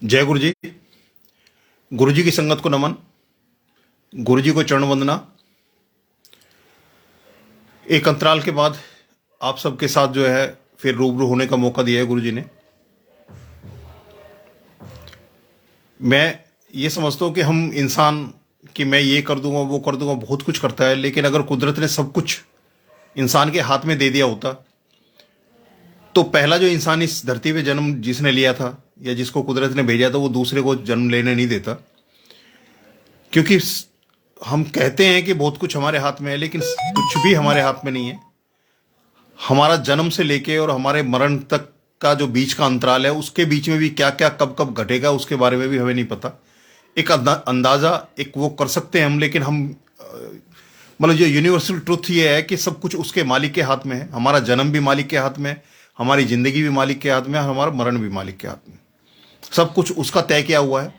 जय गुरु जी। गुरु जी की संगत को नमन। गुरु जी को चरण वंदना। एक अंतराल के बाद आप सबके साथ जो है फिर रूबरू होने का मौका दिया है गुरु जी ने। मैं ये समझता हूँ कि हम इंसान कि मैं ये कर दूंगा वो कर दूंगा बहुत कुछ करता है, लेकिन अगर कुदरत ने सब कुछ इंसान के हाथ में दे दिया होता तो पहला जो इंसान इस धरती पे जन्म जिसने लिया था या जिसको कुदरत ने भेजा था वो दूसरे को जन्म लेने नहीं देता। क्योंकि हम कहते हैं कि बहुत कुछ हमारे हाथ में है, लेकिन कुछ भी हमारे हाथ में नहीं है। हमारा जन्म से लेके और हमारे मरण तक का जो बीच का अंतराल है उसके बीच में भी क्या क्या कब कब घटेगा उसके बारे में भी हमें नहीं पता। एक अंदाजा एक वो कर सकते हैं हम, लेकिन हम मतलब जो यूनिवर्सल ट्रुथ ये है कि सब कुछ उसके मालिक के हाथ में है। हमारा जन्म भी मालिक के हाथ में है, हमारी जिंदगी भी मालिक के हाथ में है, हमारा मरण भी मालिक के हाथ में। सब कुछ उसका तय किया हुआ है।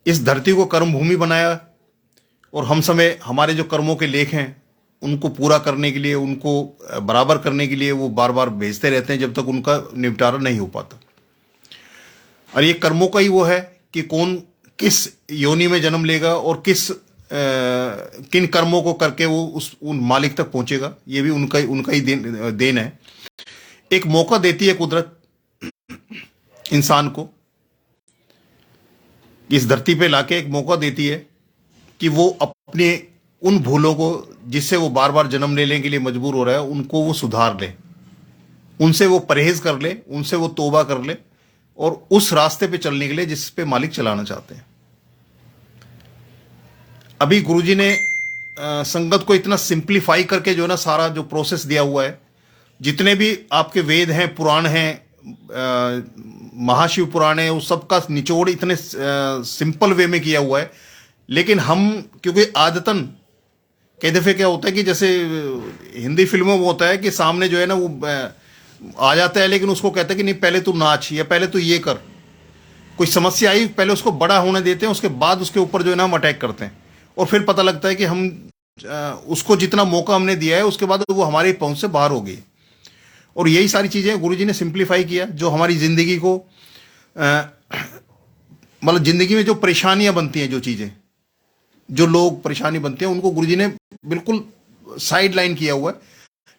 इस धरती को कर्म भूमि बनाया और हम समय हमारे जो कर्मों के लेख हैं उनको पूरा करने के लिए, उनको बराबर करने के लिए वो बार बार भेजते रहते हैं जब तक उनका निपटारा नहीं हो पाता। और ये कर्मों का ही वो है कि कौन किस योनि में जन्म लेगा और किन कर्मों को करके वो उन मालिक तक पहुंचेगा। ये भी उनका ही देन है। एक मौका देती है कुदरत इंसान को, इस धरती पे लाके एक मौका देती है कि वो अपने उन भूलों को जिससे वो बार बार जन्म लेने के लिए मजबूर हो रहा है उनको वो सुधार ले, उनसे वो परहेज कर ले, उनसे वो तौबा कर ले और उस रास्ते पे चलने के लिए जिस पे मालिक चलाना चाहते हैं। अभी गुरुजी ने संगत को इतना सिंप्लीफाई करके जो है ना सारा जो प्रोसेस दिया हुआ है, जितने भी आपके वेद हैं, पुराण हैं, महाशिव पुराण है, उस सबका निचोड़ इतने सिंपल वे में किया हुआ है। लेकिन हम क्योंकि आदतन कई दफे क्या होता है कि जैसे हिंदी फिल्मों में होता है कि सामने जो है ना वो आ जाता है, लेकिन उसको कहता है कि नहीं पहले तू नाच या पहले तू ये कर। कोई समस्या आई पहले उसको बड़ा होने देते हैं, उसके बाद उसके ऊपर जो है ना हम अटैक करते हैं और फिर पता लगता है कि हम उसको जितना मौका हमने दिया है उसके बाद वो हमारी पहुंच से बाहर हो गई। और यही सारी चीजें गुरुजी ने सिंप्लीफाई किया जो हमारी जिंदगी को मतलब जिंदगी में जो परेशानियां बनती हैं, जो चीजें जो लोग परेशानी बनती हैं उनको गुरुजी ने बिल्कुल साइड लाइन किया हुआ है,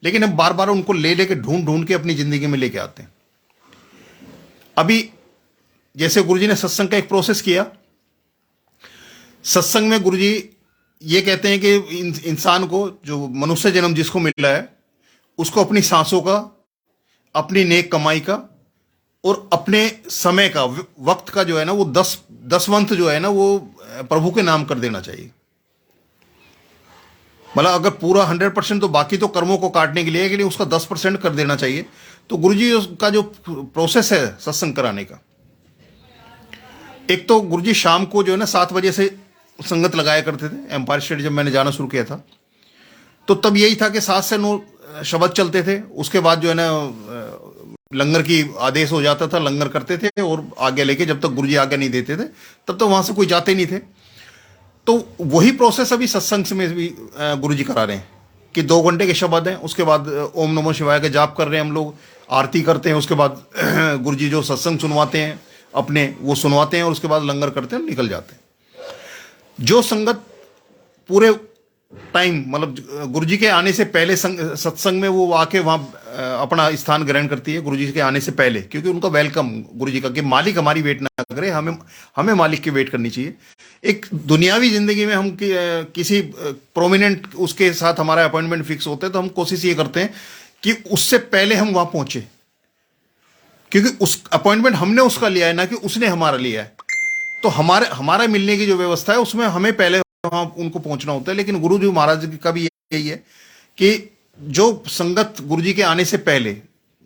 लेकिन हम बार बार उनको ले लेके ढूंढ ढूंढ के अपनी जिंदगी में लेके आते हैं। अभी जैसे गुरुजी ने सत्संग का एक प्रोसेस किया, सत्संग में गुरुजी ये कहते हैं कि इंसान को जो मनुष्य जन्म जिसको मिला है उसको अपनी सांसों का, अपनी नेक कमाई का और अपने समय का, वक्त का जो है ना वो दसवंत जो है ना वो प्रभु के नाम कर देना चाहिए। मतलब अगर पूरा 100% तो बाकी तो कर्मों को काटने के लिए है, लेकिन उसका 10% कर देना चाहिए। तो गुरुजी का जो प्रोसेस है सत्संग कराने का, एक तो गुरुजी शाम को जो है ना 7 बजे से संगत लगाया करते थे। एम्पायर स्टेट जब मैंने जाना शुरू किया था तो तब यही था कि 7 से 9 शब्द चलते थे। उसके बाद जो है ना लंगर की आदेश हो जाता था, लंगर करते थे और आगे लेके जब तक गुरुजी आगे नहीं देते थे तब तक वहां से कोई जाते नहीं थे। तो वही प्रोसेस अभी सत्संग में भी गुरुजी करा रहे हैं कि 2 घंटे के शब्द हैं, उसके बाद ओम नमो शिवाय का जाप कर रहे हैं हम लोग, आरती करते हैं, उसके बाद गुरुजी जो सत्संग सुनवाते हैं अपने वो सुनवाते हैं और उसके बाद लंगर करते हैं, निकल जाते हैं। जो संगत पूरे टाइम मतलब गुरुजी के आने से पहले सत्संग में वो आके वहां अपना स्थान ग्रहण करती है गुरुजी के आने से पहले, क्योंकि उनका वेलकम गुरुजी का कि मालिक हमारी वेट ना करे, हमें मालिक की वेट करनी चाहिए। एक दुनियावी जिंदगी में हम किसी प्रोमिनेंट उसके साथ हमारा अपॉइंटमेंट फिक्स होता है तो हम कोशिश ये करते हैं कि उससे पहले हम वहां पहुंचे, क्योंकि उस अपॉइंटमेंट हमने उसका लिया है ना कि उसने हमारा लिया है। तो हमारा मिलने की जो व्यवस्था है उसमें हमें पहले वहां उनको पहुंचना होता है। लेकिन गुरु जी महाराज का भी यही है कि जो संगत गुरुजी के आने से पहले,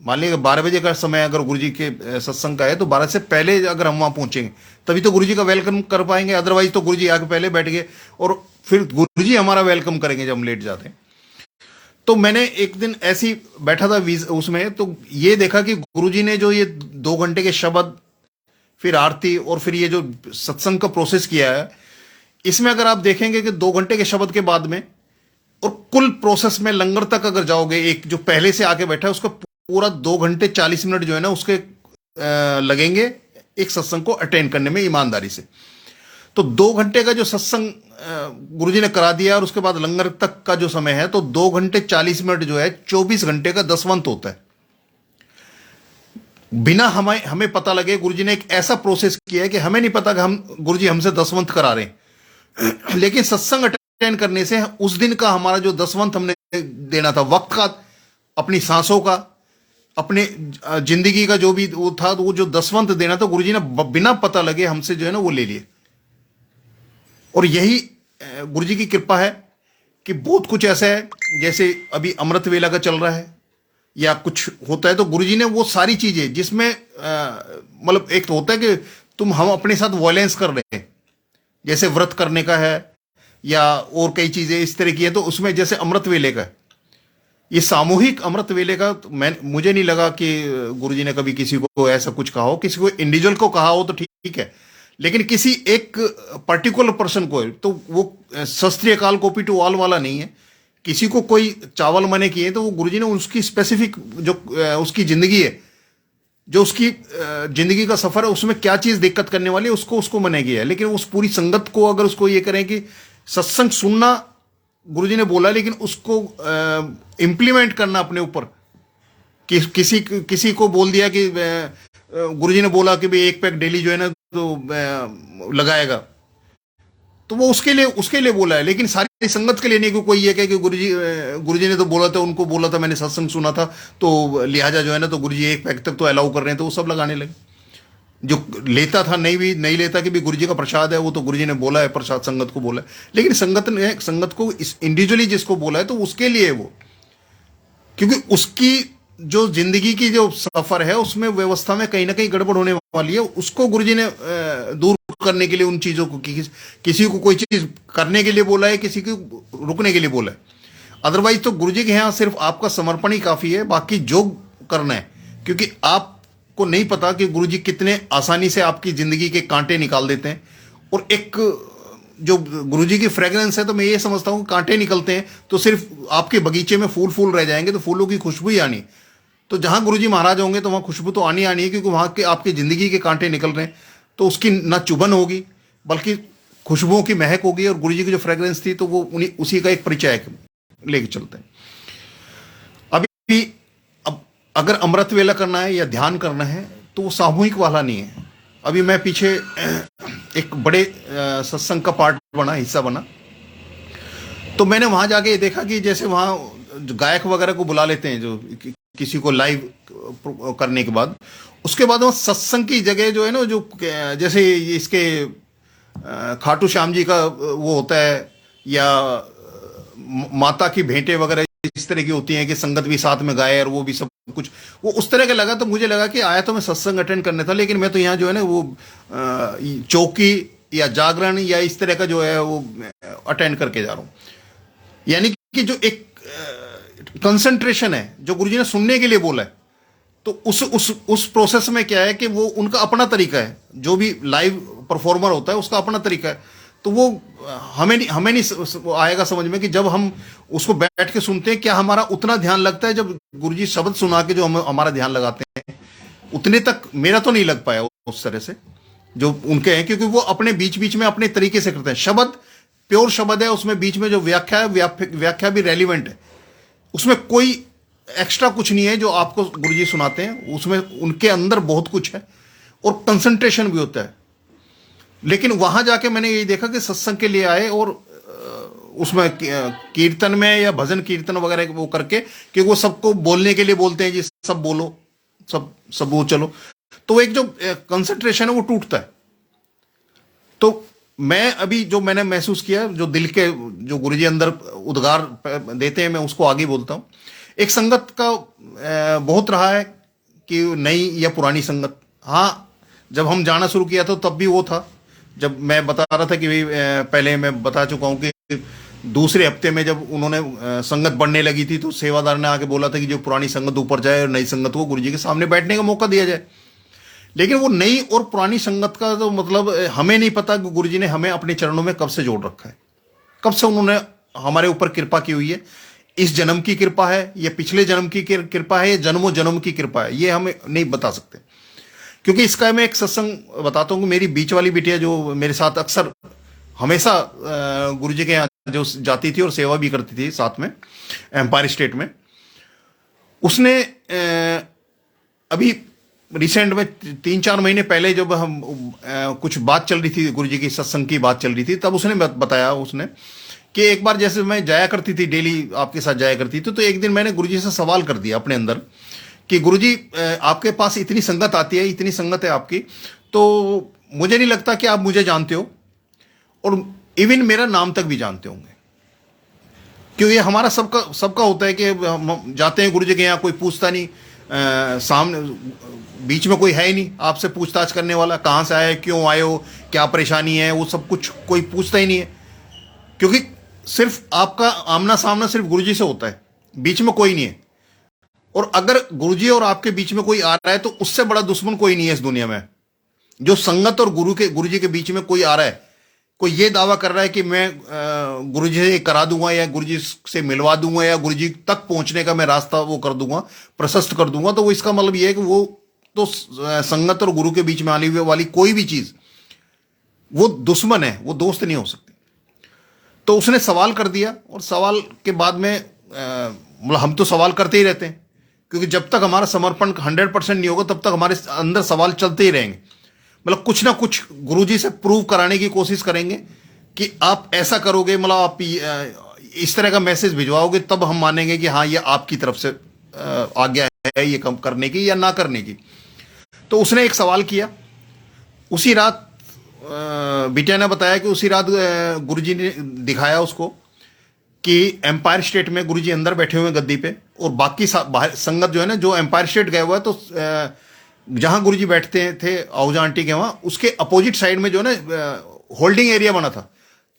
मान लीजिए 12 बजे का समय अगर गुरुजी के सत्संग का है तो 12 से पहले अगर हम वहां पहुंचेंगे तभी तो गुरुजी का वेलकम कर पाएंगे। अदरवाइज तो गुरुजी आके पहले बैठ गए और फिर गुरुजी हमारा वेलकम करेंगे जब हम लेट जाते हैं। तो मैंने एक दिन ऐसी बैठा था उसमें, तो ये देखा कि गुरुजी ने जो ये 2 घंटे के शब्द, फिर आरती और फिर ये जो सत्संग का प्रोसेस किया है, इसमें अगर आप देखेंगे कि 2 घंटे के शब्द के बाद में और कुल प्रोसेस में लंगर तक अगर जाओगे, एक जो पहले से आके बैठा है उसका पूरा 2 घंटे 40 मिनट जो है ना उसके लगेंगे एक सत्संग को अटेंड करने में ईमानदारी से। तो 2 घंटे का जो सत्संग गुरुजी ने करा दिया और उसके बाद लंगर तक का जो समय है, तो 2 घंटे 40 मिनट जो है 24 घंटे का दसवंत होता है। बिना हमें पता लगे गुरुजी ने एक ऐसा प्रोसेस किया है कि हमें नहीं पता कि हम गुरुजी हमसे दसवंत करा रहे हैं। लेकिन सत्संग अटेंड करने से उस दिन का हमारा जो दसवंत हमने देना था, वक्त का, अपनी सांसों का, अपने जिंदगी का जो भी वो था, तो वो जो दसवंत देना था गुरुजी ने बिना पता लगे हमसे जो है ना वो ले लिए। और यही गुरुजी की कृपा है कि बहुत कुछ ऐसा है, जैसे अभी अमृत वेला का चल रहा है या कुछ होता है, तो गुरुजी ने वो सारी चीजें जिसमें मतलब एक तो होता है कि हम अपने साथ वॉयलेंस कर रहे हैं, जैसे व्रत करने का है या और कई चीजें इस तरह की है, तो उसमें जैसे अमृत वेले का, ये सामूहिक अमृत वेले का, मुझे नहीं लगा कि गुरुजी ने कभी किसी को ऐसा कुछ कहा हो, किसी को इंडिविजुअल को कहा हो तो ठीक है, लेकिन किसी एक पर्टिकुलर पर्सन को, तो वो शस्त्रीय काल कॉपी टू ऑल वाला नहीं है। किसी को कोई चावल मने किए तो वो गुरुजी ने उसकी स्पेसिफिक जो उसकी जिंदगी है, जो उसकी जिंदगी का सफर है, उसमें क्या चीज दिक्कत करने वाली है, उसको मने किया है। लेकिन उस पूरी संगत को अगर उसको ये करें कि सत्संग सुनना गुरुजी ने बोला, लेकिन उसको इंप्लीमेंट करना अपने ऊपर, किसी को बोल दिया कि गुरुजी ने बोला कि भाई 1 पैक डेली जो है ना तो लगाएगा, तो वो उसके लिए बोला है, लेकिन सारी संगत के लिए नहीं। कोई ये कहे कि गुरुजी ने तो बोला था, उनको बोला था, मैंने सत्संग सुना था, तो लिहाजा जो है ना तो गुरुजी 1 पैक तक तो अलाउ कर रहे हैं, तो वो सब लगाने लगे। जो लेता था नहीं लेता कि भी गुरुजी का प्रसाद है, वो तो गुरुजी ने बोला है, प्रसाद संगत को बोला है, लेकिन संगत को इस इंडिविजुअली जिसको बोला है तो उसके लिए वो, क्योंकि उसकी जो जिंदगी की जो सफर है उसमें व्यवस्था में कहीं ना कहीं गड़बड़ होने वाली है, उसको गुरुजी ने दूर करने के लिए उन चीजों को, किसी को कोई चीज करने के लिए बोला है, किसी को रुकने के लिए बोला है। अदरवाइज तो गुरुजी के यहाँ सिर्फ आपका समर्पण ही काफी है, बाकी जो करना है, क्योंकि आपको नहीं पता कि गुरुजी कितने आसानी से आपकी जिंदगी के कांटे निकाल देते हैं। और एक जो गुरुजी की फ्रेग्रेंस है, तो मैं ये समझता हूँ कांटे निकलते हैं तो सिर्फ आपके बगीचे में फूल रह जाएंगे, तो फूलों की खुशबू ही आनी। तो जहां गुरुजी महाराज होंगे तो वहां खुशबू तो आनी है, क्योंकि वहां के आपकी जिंदगी के कांटे निकल रहे हैं, तो उसकी ना चुभन होगी बल्कि खुशबुओं की महक होगी। और गुरुजी की जो फ्रेग्रेंस थी तो वो उसी का एक परिचय लेके चलते हैं। अभी अब अगर अमृत वेला करना है या ध्यान करना है तो वो सामूहिक वाला नहीं है। अभी मैं पीछे एक बड़े सत्संग का पार्ट बना, हिस्सा बना, तो मैंने वहां जाके ये देखा कि जैसे वहां गायक वगैरह को बुला लेते हैं, जो किसी को लाइव करने के बाद, उसके बाद वो सत्संग की जगह जो है ना, जो जैसे इसके खाटू श्याम जी का वो होता है, या माता की भेंटें वगैरह इस तरह की होती हैं कि संगत भी साथ में गाए और वो भी सब कुछ, वो उस तरह का लगा। तो मुझे लगा कि आया तो मैं सत्संग अटेंड करने था, लेकिन मैं तो यहाँ जो है ना वो चौकी या जागरण या इस तरह का जो है वो अटेंड करके जा रहा हूँ। यानी कि जो एक कंसंट्रेशन है जो गुरुजी ने सुनने के लिए बोला है, तो उस प्रोसेस में क्या है कि वो उनका अपना तरीका है, जो भी लाइव परफॉर्मर होता है उसका अपना तरीका है। तो वो हमें नहीं आएगा समझ में कि जब हम उसको बैठ के सुनते हैं, क्या हमारा उतना ध्यान लगता है जब गुरुजी शब्द सुना के जो हम हमारा ध्यान लगाते हैं, उतने तक मेरा तो नहीं लग पाया उस तरह से जो उनके हैं, क्योंकि वो अपने बीच में अपने तरीके से करते हैं। शब्द प्योर शब्द है, उसमें बीच में जो व्याख्या है, व्याख्या भी रेलिवेंट है, उसमें कोई एक्स्ट्रा कुछ नहीं है जो आपको गुरुजी सुनाते हैं, उसमें उनके अंदर बहुत कुछ है और कंसंट्रेशन भी होता है। लेकिन वहां जाके मैंने ये देखा कि सत्संग के लिए आए और उसमें कीर्तन में या भजन कीर्तन वगैरह वो करके, क्योंकि वो सबको बोलने के लिए बोलते हैं जी, सब बोलो, सब वो चलो, तो एक जो कंसंट्रेशन है वो टूटता है। तो मैं अभी जो मैंने महसूस किया, जो दिल के जो गुरुजी अंदर उद्गार देते हैं, मैं उसको आगे बोलता हूं। एक संगत का बहुत रहा है कि नई या पुरानी संगत। हाँ, जब हम जाना शुरू किया था तब भी वो था, जब मैं बता रहा था कि भाई पहले मैं बता चुका हूं कि दूसरे हफ्ते में जब उन्होंने संगत बढ़ने लगी थी तो सेवादार ने आके बोला था कि जो पुरानी संगत ऊपर जाए और नई संगत को गुरुजी के सामने बैठने का मौका दिया जाए। लेकिन वो नई और पुरानी संगत का तो मतलब हमें नहीं पता कि गुरुजी ने हमें अपने चरणों में कब से जोड़ रखा है, कब से उन्होंने हमारे ऊपर कृपा की हुई है। इस जन्म की कृपा है या पिछले जन्म की कृपा है या जन्मों जन्म की कृपा है, ये हमें नहीं बता सकते। क्योंकि इसका मैं एक सत्संग बताता हूँ कि मेरी बीच वाली बिटिया जो मेरे साथ अक्सर हमेशा गुरु जी के यहाँ जो जाती थी और सेवा भी करती थी साथ में एम्पायर स्टेट में, उसने अभी रिसेंट में 3-4 महीने पहले जब हम कुछ बात चल रही थी, गुरु जी की सत्संग की बात चल रही थी, तब उसने बताया उसने कि एक बार जैसे मैं जाया करती थी, डेली आपके साथ जाया करती थी, तो एक दिन मैंने गुरु जी से सवाल कर दिया अपने अंदर कि गुरु जी आपके पास इतनी संगत आती है, इतनी संगत है आपकी, तो मुझे नहीं लगता कि आप मुझे जानते हो और इवन मेरा नाम तक भी जानते होंगे। क्यों ये हमारा सबका सबका होता है कि हम जाते हैं गुरु जी के यहाँ, कोई पूछता नहीं, सामने बीच में कोई है ही नहीं आपसे पूछताछ करने वाला, कहाँ से आए, क्यों आए हो, क्या परेशानी है, वो सब कुछ कोई पूछता ही नहीं है, क्योंकि सिर्फ आपका आमना सामना सिर्फ गुरुजी से होता है, बीच में कोई नहीं है। और अगर गुरुजी और आपके बीच में कोई आ रहा है तो उससे बड़ा दुश्मन कोई नहीं है इस दुनिया में। जो संगत और गुरुजी के बीच में कोई आ रहा है, कोई ये दावा कर रहा है कि मैं गुरुजी से करा दूंगा या गुरुजी से मिलवा दूंगा या गुरुजी तक पहुंचने का मैं रास्ता वो कर दूंगा, प्रशस्त कर दूंगा, तो वो इसका मतलब ये है कि वो तो संगत और गुरु के बीच में आने वाली कोई भी चीज वो दुश्मन है, वो दोस्त नहीं हो सकती। तो उसने सवाल कर दिया और सवाल के बाद में मतलब हम तो सवाल करते ही रहते हैं, क्योंकि जब तक हमारा समर्पण 100% नहीं होगा तब तक हमारे अंदर सवाल चलते ही रहेंगे। मतलब कुछ ना कुछ गुरुजी से प्रूव कराने की कोशिश करेंगे कि आप ऐसा करोगे, मतलब आप इस तरह का मैसेज भिजवाओगे, तब हम मानेंगे कि हाँ ये आपकी तरफ से आज्ञा है ये कम करने की या ना करने की। तो उसने एक सवाल किया। उसी रात बिटिया ने बताया कि उसी रात गुरुजी ने दिखाया उसको कि एम्पायर स्टेट में गुरुजी अंदर बैठे हुए गद्दी पे और बाकी संगत जो है ना, जो एम्पायर स्टेट गए हुआ है, तो जहां गुरुजी बैठते थे आहूजा आंटी के वहां, उसके अपोजिट साइड में जो है ना होल्डिंग एरिया बना था,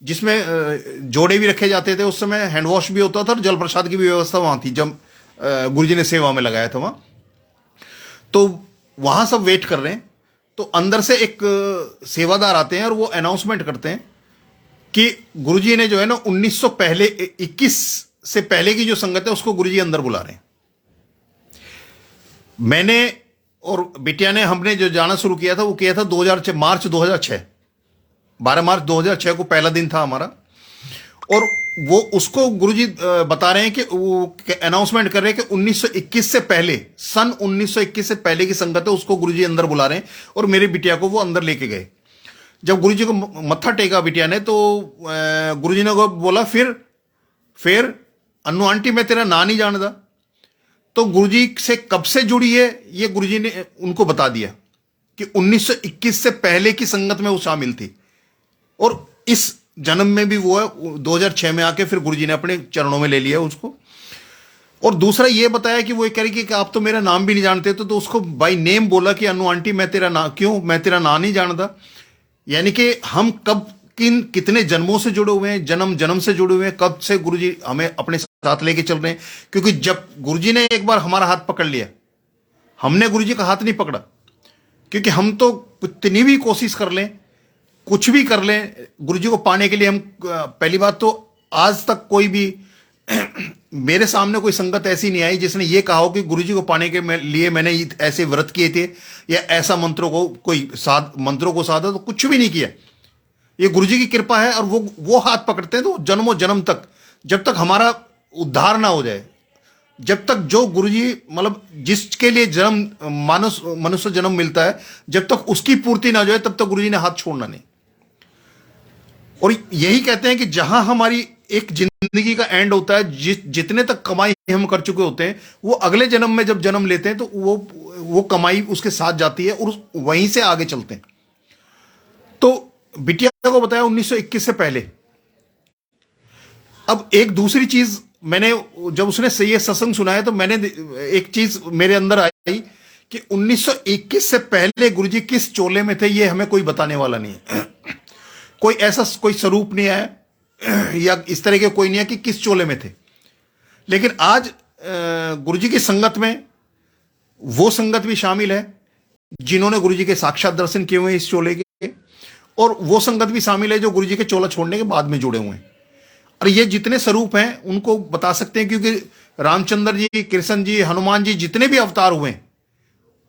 जिसमें जोड़े भी रखे जाते थे। उस समय हैंड वॉश भी होता था और जल प्रसाद की भी व्यवस्था वहां थी जब गुरुजी ने सेवा में लगाया था वहां। तो वहां सब वेट कर रहे हैं, तो अंदर से एक सेवादार आते हैं और वो अनाउंसमेंट करते हैं कि गुरुजी ने जो है ना 1921 से पहले की जो संगत है उसको गुरुजी अंदर बुला रहे हैं। मैंने और बिटिया ने हमने जो जाना शुरू किया था वो किया था 2006 मार्च 2006 12 मार्च 2006 को पहला दिन था हमारा। और वो उसको गुरुजी बता रहे हैं कि वो अनाउंसमेंट कर रहे हैं कि 1921 से पहले, सन 1921 से पहले की संगत है उसको गुरुजी अंदर बुला रहे हैं। और मेरी बिटिया को वो अंदर लेके गए। जब गुरुजी को मत्था टेका बिटिया ने, तो गुरुजी ने को बोला फिर अन्नू आंटी मैं तेरा ना नहीं जानता। तो गुरुजी से कब से जुड़ी है ये गुरुजी ने उनको बता दिया कि 1921 से पहले की संगत में वो शामिल थी और इस जन्म में भी वो है 2006 में आके फिर गुरुजी ने अपने चरणों में ले लिया उसको। और दूसरा ये बताया कि वो ये कह रही कि आप तो मेरा नाम भी नहीं जानते, तो उसको बाय नेम बोला कि अनु आंटी मैं तेरा मैं तेरा नाम नहीं जानता। यानी कि हम कब कितने जन्मों से जुड़े हुए हैं, जन्म जन्म से जुड़े हुए हैं, कब से गुरुजी हमें अपने साथ लेके चल रहे हैं। क्योंकि जब गुरुजी ने एक बार हमारा हाथ पकड़ लिया, हमने गुरुजी का हाथ नहीं पकड़ा। क्योंकि हम तो कितनी भी कोशिश कर लें, कुछ भी कर लें गुरुजी को पाने के लिए, हम पहली बात तो आज तक कोई भी मेरे सामने कोई संगत ऐसी नहीं आई जिसने ये कहा हो कि गुरुजी को पाने के लिए मैंने ऐसे व्रत किए थे या ऐसा मंत्रों को साधा, तो कुछ भी नहीं किया। ये गुरुजी की कृपा है। और वो हाथ पकड़ते हैं तो जन्मों जन्म तक, जब तक हमारा उद्धार ना हो जाए, जब तक जो गुरुजी मतलब जिसके लिए जन्म मनुष्य जन्म मिलता है, जब तक उसकी पूर्ति ना हो जाए तब तक गुरुजी ने हाथ छोड़ना नहीं। और यही कहते हैं कि जहां हमारी एक जिंदगी का एंड होता है, जितने तक कमाई हम कर चुके होते हैं, वो अगले जन्म में जब जन्म लेते हैं तो वो कमाई उसके साथ जाती है और वहीं से आगे चलते हैं। तो बिटिया को बताया 1921 से पहले। अब एक दूसरी चीज मैंने, जब उसने ये सत्संग सुनाया तो मैंने एक चीज मेरे अंदर आई कि 1921 से पहले गुरुजी किस चोले में थे ये हमें कोई बताने वाला नहीं है। कोई ऐसा कोई स्वरूप नहीं है या इस तरह के कोई नहीं है कि किस चोले में थे। लेकिन आज गुरुजी की संगत में वो संगत भी शामिल है जिन्होंने गुरुजी के साक्षात दर्शन किए हुए हैं इस चोले के, और वो संगत भी शामिल है जो गुरुजी के चोला छोड़ने के बाद में जुड़े हुए हैं। और ये जितने स्वरूप हैं उनको बता सकते हैं, क्योंकि रामचंद्र जी, कृष्ण जी, हनुमान जी, जितने भी अवतार हुए हैं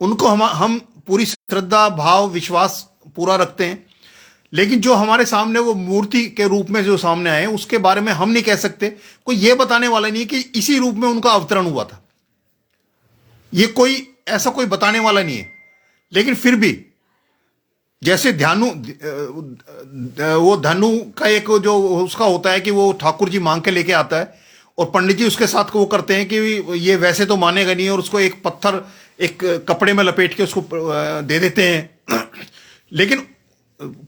उनको हम पूरी श्रद्धा भाव विश्वास पूरा रखते हैं, लेकिन जो हमारे सामने वो मूर्ति के रूप में जो सामने आए उसके बारे में हम नहीं कह सकते। कोई ये बताने वाला नहीं है कि इसी रूप में उनका अवतरण हुआ था, ये कोई ऐसा कोई बताने वाला नहीं है। लेकिन फिर भी जैसे ध्यानु, वो धनु का एक जो उसका होता है कि वो ठाकुर जी मांग के लेके आता है और पंडित जी उसके साथ वो करते हैं कि ये वैसे तो मानेगा नहीं, और उसको एक पत्थर एक कपड़े में लपेट के उसको दे देते हैं। लेकिन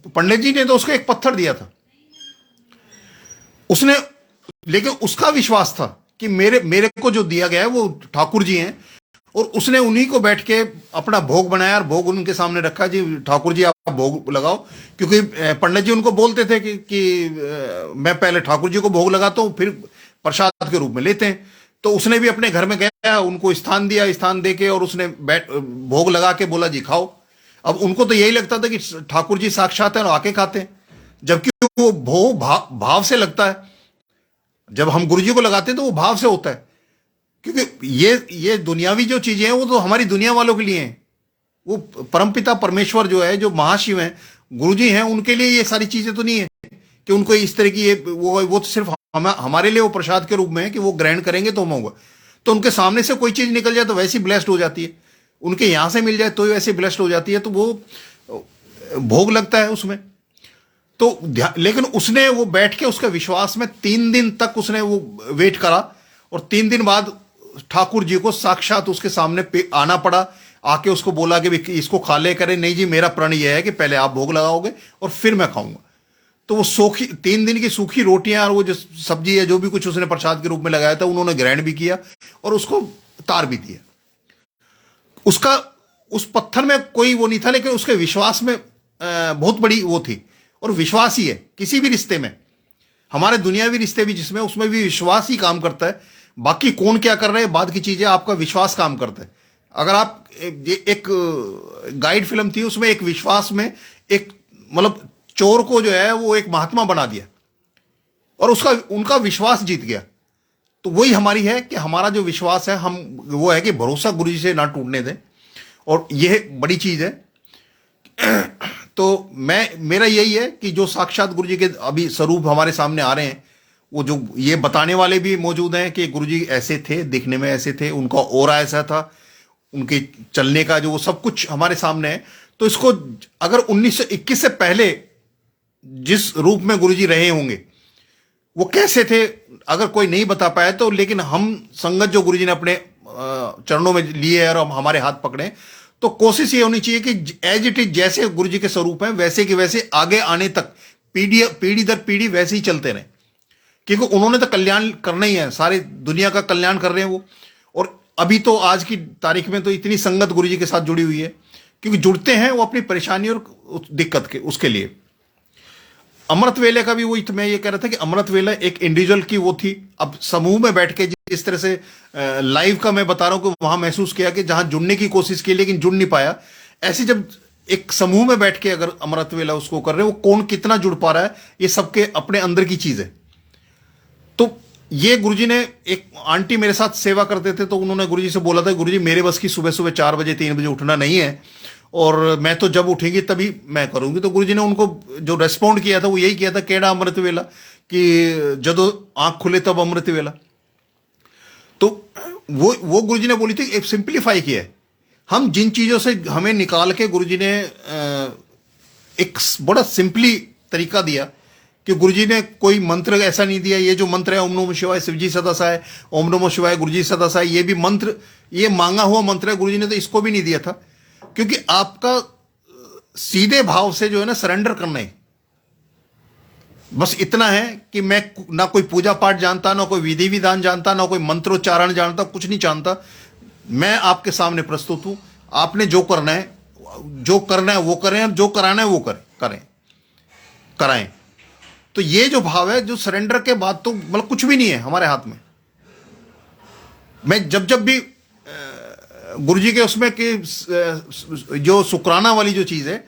पंडित जी ने तो उसको एक पत्थर दिया था उसने, लेकिन उसका विश्वास था कि मेरे को जो दिया गया है वो ठाकुर जी हैं, और उसने उन्हीं को बैठ के अपना भोग बनाया और भोग उनके सामने रखा, जी ठाकुर जी आप भोग लगाओ। क्योंकि पंडित जी उनको बोलते थे कि मैं पहले ठाकुर जी को भोग लगाता हूं फिर प्रसाद के रूप में लेते हैं। तो उसने भी अपने घर में गया, उनको स्थान दिया, स्थान दे के और उसने भोग लगा के बोला जी खाओ। अब उनको तो यही लगता था कि ठाकुर जी साक्षात है और आके खाते हैं, जबकि वो भोग भाव से लगता है। जब हम गुरु जी को लगाते हैं तो वो भाव से होता है, क्योंकि ये दुनियावी जो चीजें हैं वो तो हमारी दुनिया वालों के लिए हैं। वो परमपिता परमेश्वर जो है, जो महाशिव हैं, गुरु जी हैं, उनके लिए ये सारी चीजें तो नहीं है कि उनको इस तरह की वो तो सिर्फ हमारे लिए वो प्रसाद के रूप में है कि वो ग्रहण करेंगे तो हम होगा। तो उनके सामने से कोई चीज निकल जाए तो वैसी ब्लेस्ड हो जाती है, उनके यहां से मिल जाए तो वैसे ब्लेस्ड हो जाती है, तो वो भोग लगता है उसमें। तो लेकिन उसने वो बैठ के उसके विश्वास में 3 दिन तक उसने वो वेट करा, और 3 दिन बाद ठाकुर जी को साक्षात उसके सामने आना पड़ा। आके उसको बोला कि इसको खा ले, करे नहीं जी मेरा प्रण यह है कि पहले आप भोग लगाओगे और फिर मैं खाऊंगा। तो वो 3 दिन की सूखी रोटियां और वो जो सब्जी है जो भी कुछ उसने प्रसाद के रूप में लगाया था उन्होंने ग्रहण भी किया और उसको तार भी दिया। उसका उस पत्थर में कोई वो नहीं था, लेकिन उसके विश्वास में बहुत बड़ी वो थी। और विश्वास ही है किसी भी रिश्ते में, हमारे दुनियावी रिश्ते भी जिसमें, उसमें भी विश्वास ही काम करता है। बाकी कौन क्या कर रहे हैं बाद की चीजें, आपका विश्वास काम करता है। अगर आप एक गाइड फिल्म थी उसमें एक विश्वास में एक मतलब चोर को जो है वो एक महात्मा बना दिया और उनका विश्वास जीत गया। तो वही हमारी है कि हमारा जो विश्वास है हम वो है कि भरोसा गुरु जी से ना टूटने दें, और यह बड़ी चीज है। तो मेरा यही है कि जो साक्षात गुरु जी के अभी स्वरूप हमारे सामने आ रहे हैं, वो जो ये बताने वाले भी मौजूद हैं कि गुरु जी ऐसे थे, दिखने में ऐसे थे, उनका ऑरा ऐसा था, उनके चलने का जो वो सब कुछ हमारे सामने है। तो इसको अगर 1921 से पहले जिस रूप में गुरु जी रहे होंगे वो कैसे थे अगर कोई नहीं बता पाया तो, लेकिन हम संगत जो गुरु जी ने अपने चरणों में लिए है और हम हमारे हाथ पकड़े, तो कोशिश ये होनी चाहिए कि एज इट इज जैसे गुरु जी के स्वरूप हैं वैसे के वैसे आगे आने तक पीढ़ी दर पीढ़ी वैसे ही चलते रहे, क्योंकि उन्होंने तो कल्याण करना ही है, सारी दुनिया का कल्याण कर रहे हैं वो। और अभी तो आज की तारीख में तो इतनी संगत गुरु जी के साथ जुड़ी हुई है, क्योंकि जुड़ते हैं वो अपनी परेशानी और दिक्कत के उसके लिए। अमृत वेले का भी वही मैं ये कह रहा था कि अमृत वेला एक इंडिविजुअल की वो थी। अब समूह में बैठ के जिस तरह से लाइव का मैं बता रहा हूं कि वहां महसूस किया कि जहां जुड़ने की कोशिश की लेकिन जुड़ नहीं पाया, ऐसे जब एक समूह में बैठ के अगर अमृत वेला उसको कर रहे हैं, वो कौन कितना जुड़ पा रहा है ये सबके अपने अंदर की चीज है। तो ये गुरुजी ने, एक आंटी मेरे साथ सेवा करते थे तो उन्होंने गुरुजी से बोला था, गुरुजी मेरे बस की सुबह सुबह 4 बजे 3 बजे उठना नहीं है, और मैं तो जब उठेंगी तभी मैं करूंगी। तो गुरुजी ने उनको जो रेस्पॉन्ड किया था वो यही किया था, केड़ा अमृत वेला, कि जदों आंख खुले तब अमृत वेला। तो वो गुरुजी ने बोली थी, एक सिंप्लीफाई किया है। हम जिन चीजों से हमें निकाल के गुरुजी ने एक बड़ा सिंपली तरीका दिया कि गुरुजी ने कोई मंत्र ऐसा नहीं दिया, ये जो मंत्र है ओम नमः शिवाय शिवजी सदा सहाय, ओम नमः शिवाय गुरुजी सदा सहाय, ये भी मंत्र ये मांगा हुआ मंत्र है, गुरुजी ने तो इसको भी नहीं दिया था। क्योंकि आपका सीधे भाव से जो है ना सरेंडर करना है, बस इतना है कि मैं ना कोई पूजा पाठ जानता, ना कोई विधि विधान जानता, ना कोई मंत्रोच्चारण जानता, कुछ नहीं जानता। मैं आपके सामने प्रस्तुत हूं, आपने जो करना है वो करें, और जो कराना है वो कराएं। तो ये जो भाव है, जो सरेंडर के बाद तो मतलब कुछ भी नहीं है हमारे हाथ में। मैं जब भी गुरुजी के उसमें कि जो शुक्राना वाली जो चीज है,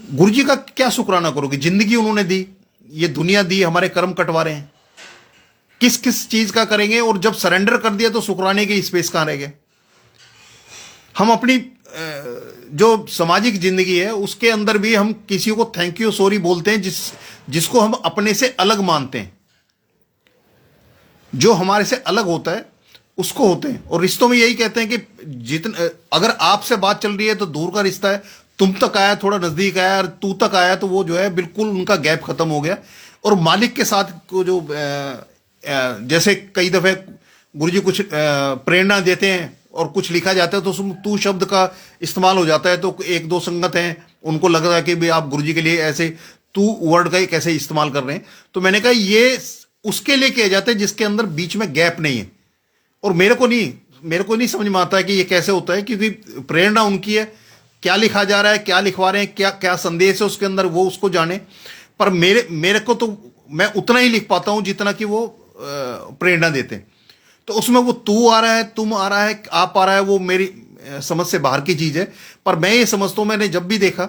गुरुजी का क्या शुक्राना करोगे? जिंदगी उन्होंने दी, ये दुनिया दी, हमारे कर्म कटवा रहे हैं, किस किस चीज का करेंगे? और जब सरेंडर कर दिया तो शुक्राने की स्पेस कहां रह गए? हम अपनी जो सामाजिक जिंदगी है उसके अंदर भी हम किसी को थैंक यू सॉरी बोलते हैं जिसको हम अपने से अलग मानते हैं, जो हमारे से अलग होता है उसको होते हैं। और रिश्तों में यही कहते हैं कि जितना अगर आपसे बात चल रही है तो दूर का रिश्ता है, तुम तक आया थोड़ा नजदीक आया, और तू तक आया तो वो जो है बिल्कुल उनका गैप खत्म हो गया। और मालिक के साथ को जो जैसे कई दफे गुरुजी कुछ प्रेरणा देते हैं और कुछ लिखा जाता है तो उसमें तू शब्द का इस्तेमाल हो जाता है, तो एक दो संगत हैं उनको लग रहा है कि भाई आप गुरुजी के लिए ऐसे तू वर्ड का ही कैसे इस्तेमाल कर रहे हैं। तो मैंने कहा ये उसके लिए किया जाता है जिसके अंदर बीच में गैप नहीं है। और मेरे को नहीं समझ में आता है कि ये कैसे होता है, क्योंकि प्रेरणा उनकी है, क्या लिखा जा रहा है, क्या लिखवा रहे हैं, क्या क्या संदेश है उसके अंदर, वो उसको जाने। पर मेरे को तो मैं उतना ही लिख पाता हूं जितना कि वो प्रेरणा देते हैं। तो उसमें वो तू आ रहा है, तुम आ रहा है, आप आ रहा है, वो मेरी समझ से बाहर की चीज है। पर मैं ये समझता हूं, मैंने जब भी देखा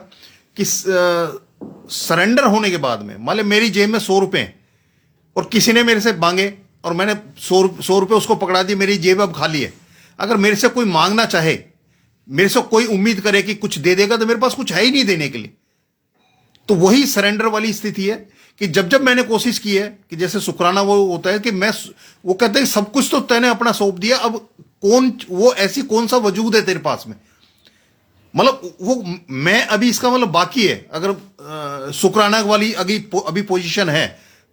कि सरेंडर होने के बाद में मान लो मेरी जेब में 100 रुपए हैं और किसी ने मेरे से मांगे और मैंने 100 रुपए उसको पकड़ा दिए, मेरी जेब अब खाली है। अगर मेरे से कोई मांगना चाहे, मेरे से कोई उम्मीद करे कि कुछ दे देगा, तो मेरे पास कुछ है ही नहीं देने के लिए। तो वही सरेंडर वाली स्थिति है कि जब जब मैंने कोशिश की है कि जैसे शुक्राना वो होता है कि वो कहते हैं सब कुछ तो तैने अपना सौंप दिया, अब वो ऐसी कौन सा वजूद है तेरे पास में, मतलब वो मैं अभी इसका मतलब बाकी है। अगर शुक्राना वाली अभी पोजीशन है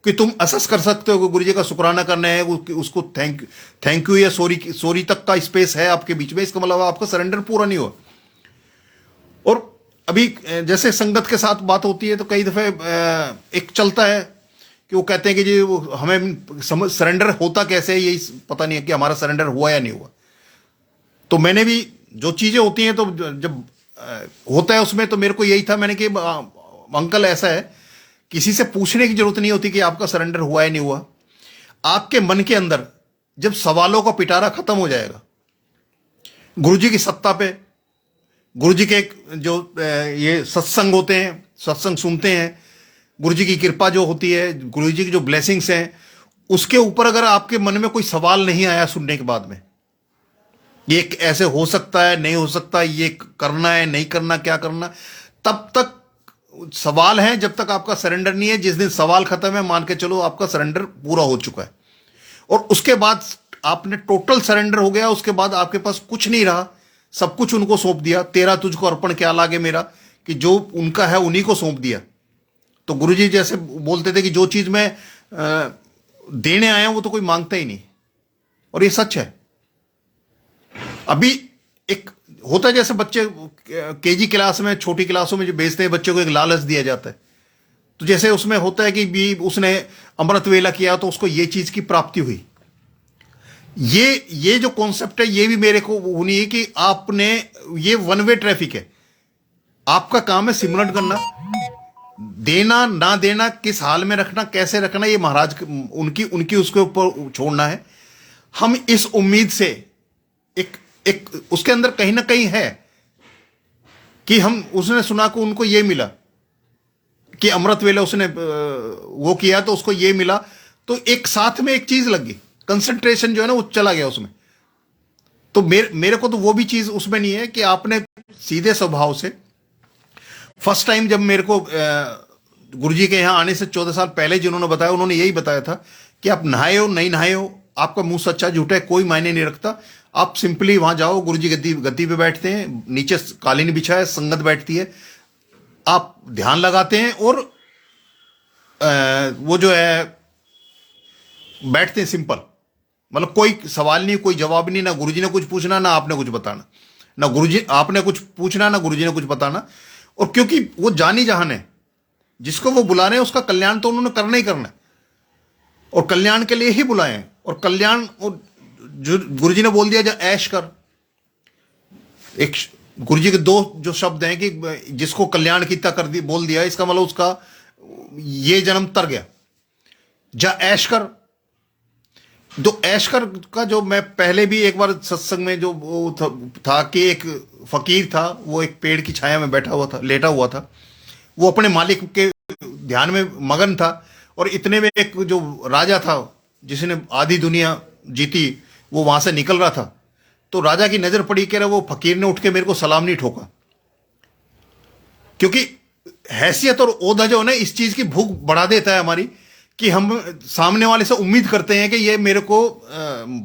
कि तुम असेस कर सकते हो कि गुरु जी का शुक्राना करना है, उसको थैंक यू या सॉरी तक का स्पेस है आपके बीच में, इसका मतलब आपका सरेंडर पूरा नहीं हुआ। और अभी जैसे संगत के साथ बात होती है तो कई दफे एक चलता है कि वो कहते हैं कि जी हमें सरेंडर होता कैसे है, यही पता नहीं है कि हमारा सरेंडर हुआ या नहीं हुआ। तो मैंने भी जो चीजें होती हैं तो जब होता है उसमें तो मेरे को यही था, मैंने कि अंकल ऐसा है, किसी से पूछने की जरूरत नहीं होती कि आपका सरेंडर हुआ या नहीं हुआ। आपके मन के अंदर जब सवालों का पिटारा खत्म हो जाएगा गुरुजी की सत्ता पे, गुरुजी के जो ये सत्संग होते हैं, सत्संग सुनते हैं, गुरुजी की कृपा जो होती है, गुरुजी की जो ब्लेसिंग्स हैं, उसके ऊपर अगर आपके मन में कोई सवाल नहीं आया सुनने के बाद में, ये ऐसे हो सकता है नहीं हो सकता, ये करना है नहीं करना, क्या करना, तब तक सवाल है जब तक आपका सरेंडर नहीं है। जिस दिन सवाल खत्म है मान के चलो आपका सरेंडर पूरा हो चुका है। और उसके बाद आपने टोटल सरेंडर हो गया, उसके बाद आपके पास कुछ नहीं रहा, सब कुछ उनको सौंप दिया। तेरा तुझको अर्पण क्या लागे मेरा, कि जो उनका है उन्हीं को सौंप दिया। तो गुरुजी जैसे बोलते थे कि जो चीज मैं देने आया हूं वो तो कोई मांगता ही नहीं, और ये सच है। अभी एक होता है जैसे बच्चे केजी क्लास में, छोटी क्लासों में जो भेजते हैं बच्चे को, एक लालच दिया जाता है। तो जैसे उसमें होता है कि भी उसने अमृत वेला किया तो उसको ये चीज की प्राप्ति हुई। ये जो कॉन्सेप्ट है ये भी मेरे को होनी है कि आपने, ये वन वे ट्रैफिक है। आपका काम है सिमरन करना, देना ना देना, किस हाल में रखना, कैसे रखना, ये महाराज उनकी उसके ऊपर छोड़ना है। हम इस उम्मीद से एक उसके अंदर कहीं ना कहीं है कि हम, उसने सुना को उनको ये मिला कि अमृत वेला उसने वो किया तो उसको ये मिला, तो एक साथ में एक चीज लगी, कंसंट्रेशन जो है ना वो चला गया उसमें। तो मेरे को तो वो भी चीज उसमें नहीं है कि आपने सीधे स्वभाव से फर्स्ट टाइम जब मेरे को गुरुजी के यहां आने से 14 साल पहले जिन्होंने बताया, उन्होंने यही बताया था कि आप नहाए हो नहीं नहाए हो, आपका मुंह सच्चा झूठा है कोई मायने नहीं रखता। आप सिंपली वहां जाओ, गुरुजी गद्दी पे बैठते हैं, नीचे कालीन बिछा है, संगत बैठती है, आप ध्यान लगाते हैं और वो जो है बैठते हैं सिंपल। मतलब कोई सवाल नहीं, कोई जवाब नहीं, ना गुरुजी ने कुछ पूछना ना आपने कुछ बताना, ना गुरुजी आपने कुछ पूछना ना गुरुजी ने कुछ बताना। और क्योंकि वो जानी जहान है, जिसको वो बुला रहे हैं उसका कल्याण तो उन्होंने करना ही करना है, और कल्याण के लिए ही बुलाए हैं। और कल्याण, और जो गुरुजी ने बोल दिया जा ऐश कर, एक गुरुजी के दो जो शब्द हैं कि जिसको कल्याण कितना कर दी बोल दिया, इसका मतलब उसका ये जन्म तर गया। जा ऐश कर, जो ऐश कर का जो मैं पहले भी एक बार सत्संग में जो वो था कि एक फकीर था, वो एक पेड़ की छाया में बैठा हुआ था, लेटा हुआ था, वो अपने मालिक के ध्यान में मगन था। और इतने में एक जो राजा था जिसने आधी दुनिया जीती, वो वहां से निकल रहा था। तो राजा की नजर पड़ी, कह रहा वो फकीर ने उठ के मेरे को सलाम नहीं ठोका। क्योंकि हैसियत और ओहदा जो है ना इस चीज की भूख बढ़ा देता है हमारी, कि हम सामने वाले से उम्मीद करते हैं कि ये मेरे को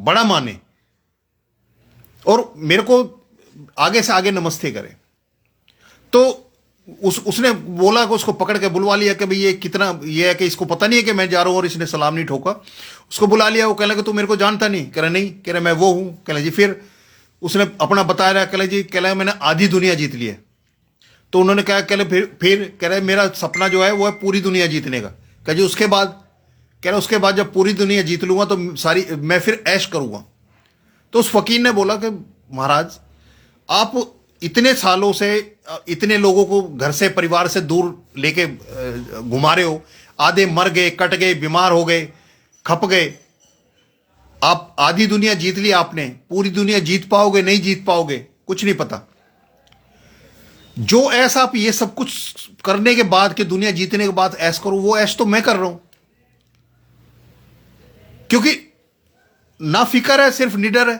बड़ा माने और मेरे को आगे से आगे नमस्ते करे। तो उसने बोला कि उसको पकड़ के बुलवा लिया कि भाई ये कितना, ये है कि इसको पता नहीं है कि मैं जा रहा हूं, और इसने सलाम नहीं ठोका। उसको बुला लिया, वो कह रहा कि तू मेरे को जानता नहीं? कह रहा नहीं। कह रहा मैं वो हूं। कह रहा जी। फिर उसने अपना बताया रहा। कह रहा जी, कह रहा मैंने आधी दुनिया जीत ली है। तो उन्होंने कहा, कह रहे फिर कह रहे मेरा सपना जो है वो है पूरी दुनिया जीतने का। कह जी उसके बाद? कह रहा उसके बाद जब पूरी दुनिया जीत लूंगा तो सारी मैं फिर ऐश करूंगा। तो उस फकीर ने बोला कि महाराज, आप इतने सालों से इतने लोगों को घर से परिवार से दूर लेके घुमा रहे हो, आधे मर गए, कट गए, बीमार हो गए, खप गए। आप आधी दुनिया जीत ली आपने, पूरी दुनिया जीत पाओगे नहीं जीत पाओगे कुछ नहीं पता। जो ऐसा आप ये सब कुछ करने के बाद कि दुनिया जीतने के बाद ऐश करो, वो ऐश तो मैं कर रहा हूं, क्योंकि ना फिक्र है, सिर्फ निडर है,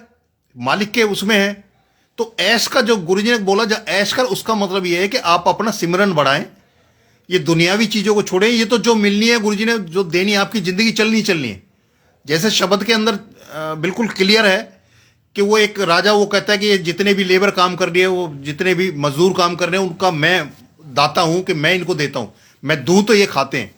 मालिक के उसमें है। तो ऐश का जो गुरुजी ने बोला, जो ऐश कर, उसका मतलब यह है कि आप अपना सिमरन बढ़ाएं, ये दुनियावी चीजों को छोड़ें। ये तो जो मिलनी है गुरुजी ने जो देनी है, आपकी जिंदगी चलनी है। जैसे शब्द के अंदर बिल्कुल क्लियर है कि वो एक राजा वो कहता है कि ये जितने भी लेबर काम कर रही है, वो जितने भी मजदूर काम कर रहे हैं, उनका मैं दाता हूं कि मैं इनको देता हूं, मैं दूं तो ये खाते हैं।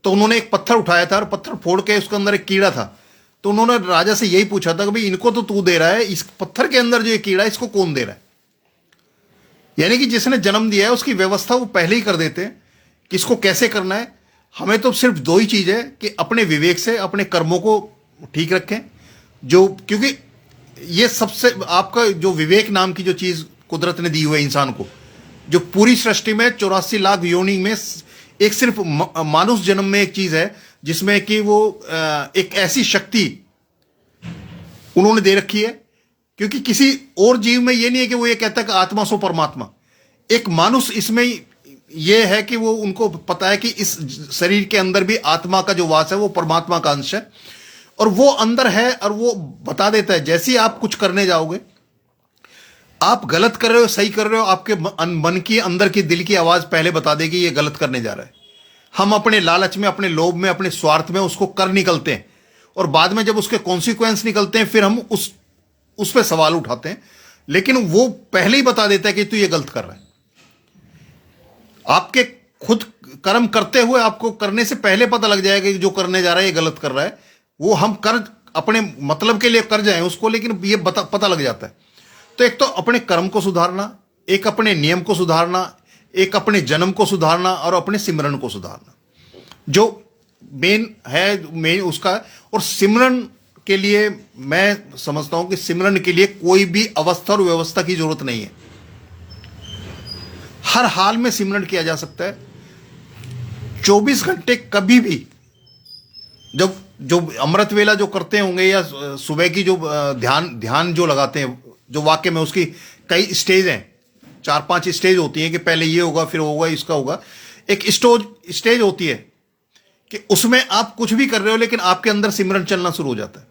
तो उन्होंने एक पत्थर उठाया था और पत्थर फोड़ के उसके अंदर एक कीड़ा था। तो उन्होंने राजा से यही पूछा था कि भाई इनको तो तू दे रहा है, इस पत्थर के अंदर जो ये कीड़ा है इसको कौन दे रहा है? यानी कि जिसने जन्म दिया है उसकी व्यवस्था वो पहले ही कर देते हैं कि इसको कैसे करना है। हमें तो सिर्फ दो ही चीज है कि अपने विवेक से अपने कर्मों को ठीक रखें, जो क्योंकि ये सबसे आपका जो विवेक नाम की जो चीज कुदरत ने दी हुई है इंसान को, जो पूरी सृष्टि में 84 लाख योनि में एक सिर्फ मानुष जन्म में एक चीज है जिसमें कि वो एक ऐसी शक्ति उन्होंने दे रखी है। क्योंकि किसी और जीव में ये नहीं है कि वो ये कहता है कि आत्मा सो परमात्मा। एक मानुष इसमें ये है कि वो उनको पता है कि इस शरीर के अंदर भी आत्मा का जो वास है वो परमात्मा का अंश है, और वो अंदर है, और वो बता देता है जैसे ही आप कुछ करने जाओगे, आप गलत कर रहे हो सही कर रहे हो, आपके मन की अंदर की दिल की आवाज पहले बता देगी ये गलत करने जा रहा है। हम अपने लालच में, अपने लोभ में, अपने स्वार्थ में उसको कर निकलते हैं, और बाद में जब उसके कॉन्सिक्वेंस निकलते हैं फिर हम उस पर सवाल उठाते हैं। लेकिन वो पहले ही बता देता है कि तू ये गलत कर रहा है। आपके खुद कर्म करते हुए आपको करने से पहले पता लग जाएगा कि जो करने जा रहा है ये गलत कर रहा है। वो हम कर अपने मतलब के लिए कर जाएं उसको, लेकिन ये पता लग जाता है। तो एक तो अपने कर्म को सुधारना, एक अपने नियम को सुधारना, एक अपने जन्म को सुधारना, और अपने सिमरन को सुधारना, जो मेन उसका। और सिमरन के लिए मैं समझता हूं कि सिमरन के लिए कोई भी अवस्था और व्यवस्था की जरूरत नहीं है। हर हाल में सिमरन किया जा सकता है, 24 घंटे कभी भी। जब जो अमृत वेला जो करते होंगे या सुबह की जो ध्यान जो लगाते हैं, जो वाक्य में उसकी कई स्टेज हैं, 4-5 स्टेज होती हैं कि पहले ये होगा फिर होगा इसका होगा। एक स्टेज होती है कि उसमें आप कुछ भी कर रहे हो लेकिन आपके अंदर सिमरन चलना शुरू हो जाता है।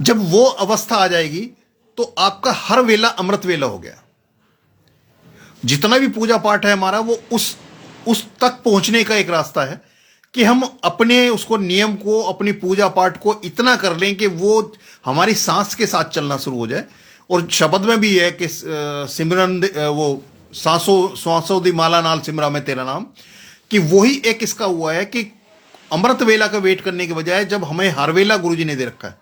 जब वो अवस्था आ जाएगी तो आपका हर वेला अमृत वेला हो गया। जितना भी पूजा पाठ है हमारा, वो उस तक पहुंचने का एक रास्ता है कि हम अपने उसको नियम को, अपनी पूजा पाठ को इतना कर लें कि वो हमारी सांस के साथ चलना शुरू हो जाए। और शब्द में भी है कि सिमरन वो सांसों दी माला नाल सिमरा में तेरा नाम, कि वही एक इसका हुआ है कि अमृत वेला का वेट करने के बजाय जब हमें हर वेला गुरुजी ने दे रखा है,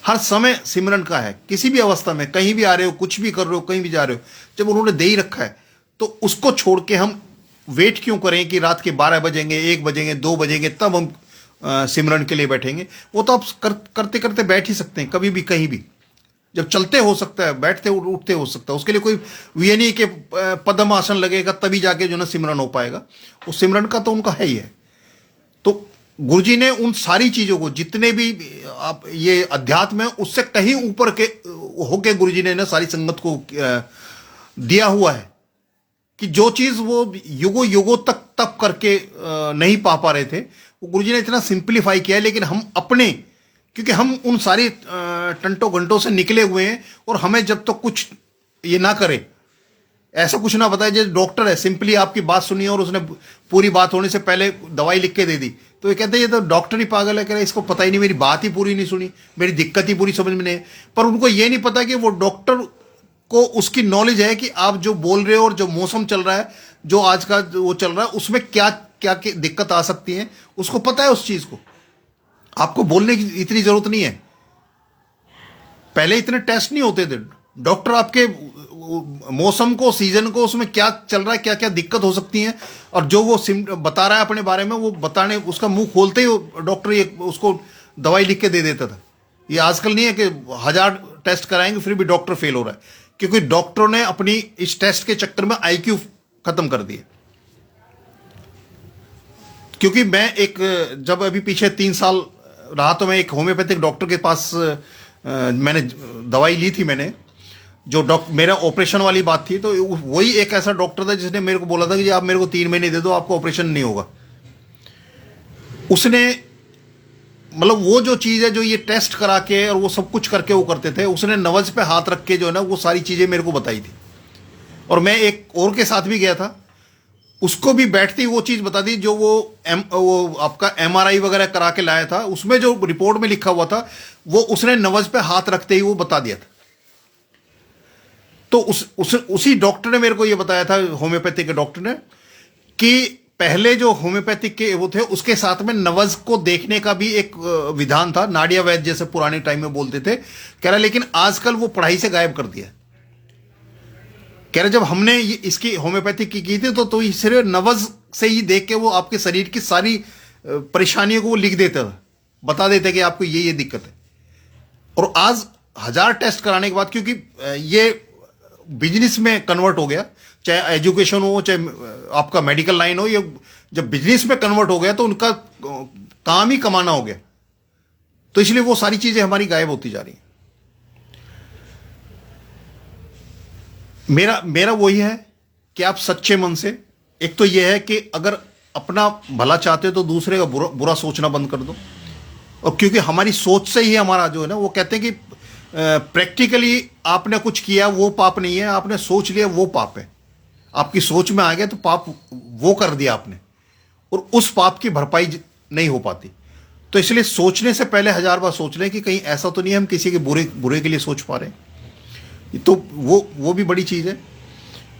हर समय सिमरन का है। किसी भी अवस्था में कहीं भी आ रहे हो, कुछ भी कर रहे हो, कहीं भी जा रहे हो, जब उन्होंने दे ही रखा है तो उसको छोड़ के हम वेट क्यों करें कि रात के 12 बजेंगे, 1 बजेंगे, 2 बजेंगे तब हम सिमरन के लिए बैठेंगे। वो तो आप करते करते बैठ ही सकते हैं, कभी भी कहीं भी। जब चलते हो सकता है, बैठते उठते हो सकता है। उसके लिए कोई ये नहीं कि पद्म आसन लगेगा तभी जाके जो ना सिमरन हो पाएगा। उस सिमरन का तो उनका है ही है। तो गुरुजी ने उन सारी चीजों को, जितने भी आप ये अध्यात्म है, उससे कहीं ऊपर के होके गुरुजी ने ना सारी संगत को दिया हुआ है कि जो चीज वो युगों युगों तक तप करके नहीं पा रहे थे, वो गुरुजी ने इतना सिंप्लीफाई किया है। लेकिन हम अपने, क्योंकि हम उन सारी टंटों घंटों से निकले हुए हैं, और हमें जब तक कुछ ये ना करे ऐसा कुछ ना बताए। जैसे डॉक्टर है, सिंपली आपकी बात सुनी और उसने पूरी बात होने से पहले दवाई लिख के दे दी, तो ये कहते हैं ये तो डॉक्टर ही पागल है, कह रहे इसको पता ही नहीं, मेरी बात ही पूरी नहीं सुनी, मेरी दिक्कत ही पूरी समझ में नहीं। पर उनको ये नहीं पता कि वो डॉक्टर को उसकी नॉलेज है कि आप जो बोल रहे हो और जो मौसम चल रहा है, जो आज का वो चल रहा है, उसमें क्या क्या दिक्कत आ सकती है, उसको पता है उस चीज को। आपको बोलने की इतनी जरूरत नहीं है। पहले इतने टेस्ट नहीं होते थे। डॉक्टर आपके मौसम को, सीजन को, उसमें क्या चल रहा है, क्या क्या दिक्कत हो सकती है, और जो वो बता रहा है अपने बारे में, वो बताने, उसका मुंह खोलते ही डॉक्टर ये उसको दवाई लिख के दे देता था। ये आजकल नहीं है कि 1000 टेस्ट कराएंगे फिर भी डॉक्टर फेल हो रहा है, क्योंकि डॉक्टरों ने अपनी इस टेस्ट के चक्कर में आईक्यू खत्म कर दिए। क्योंकि मैं एक, जब अभी पीछे 3 साल रहा, तो मैं एक होम्योपैथिक डॉक्टर के पास मैंने दवाई ली थी। मैंने जो मेरा ऑपरेशन वाली बात थी, तो वही एक ऐसा डॉक्टर था जिसने मेरे को बोला था कि आप मेरे को 3 महीने दे दो, आपको ऑपरेशन नहीं होगा। उसने, मतलब वो जो चीज़ है जो ये टेस्ट करा के और वो सब कुछ करके वो करते थे, उसने नवज पे हाथ रख के जो है ना वो सारी चीज़ें मेरे को बताई थी। और मैं एक और के साथ भी गया था, उसको भी बैठती वो चीज़ बता दी जो वो आपका MRI वगैरह करा के लाया था। उसमें जो रिपोर्ट में लिखा हुआ था वो उसने नवज पे हाथ रखते ही वो बता दिया था। तो उसी डॉक्टर ने मेरे को ये बताया था, होम्योपैथिक के डॉक्टर ने, कि पहले जो होम्योपैथिक के वो थे उसके साथ में नवज को देखने का भी एक विधान था, नाड़िया वैद्य जैसे पुराने टाइम में बोलते थे। कह रहा लेकिन आजकल वो पढ़ाई से गायब कर दिया। कह रहे जब हमने इसकी होम्योपैथिक की थी तो सिर्फ नवज से ही देख के वो आपके शरीर की सारी परेशानियों को वो लिख देता था, बता देते कि आपको ये दिक्कत है। और आज 1000 टेस्ट कराने के बाद, क्योंकि ये बिजनेस में कन्वर्ट हो गया, चाहे एजुकेशन हो, चाहे आपका मेडिकल लाइन हो, ये जब बिजनेस में कन्वर्ट हो गया तो उनका काम ही कमाना हो गया। तो इसलिए वो सारी चीजें हमारी गायब होती जा रही हैं। मेरा वही है कि आप सच्चे मन से, एक तो यह है कि अगर अपना भला चाहते हो तो दूसरे का बुरा सोचना बंद कर दो। और क्योंकि हमारी सोच से ही हमारा जो है ना, वो कहते हैं कि प्रैक्टिकली आपने कुछ किया वो पाप नहीं है, आपने सोच लिया वो पाप है। आपकी सोच में आ गया तो पाप वो कर दिया आपने, और उस पाप की भरपाई नहीं हो पाती। तो इसलिए सोचने से पहले 1000 बार सोच लें कि कहीं ऐसा तो नहीं है हम किसी के बुरे के लिए सोच पा रहे हैं। तो वो भी बड़ी चीज़ है,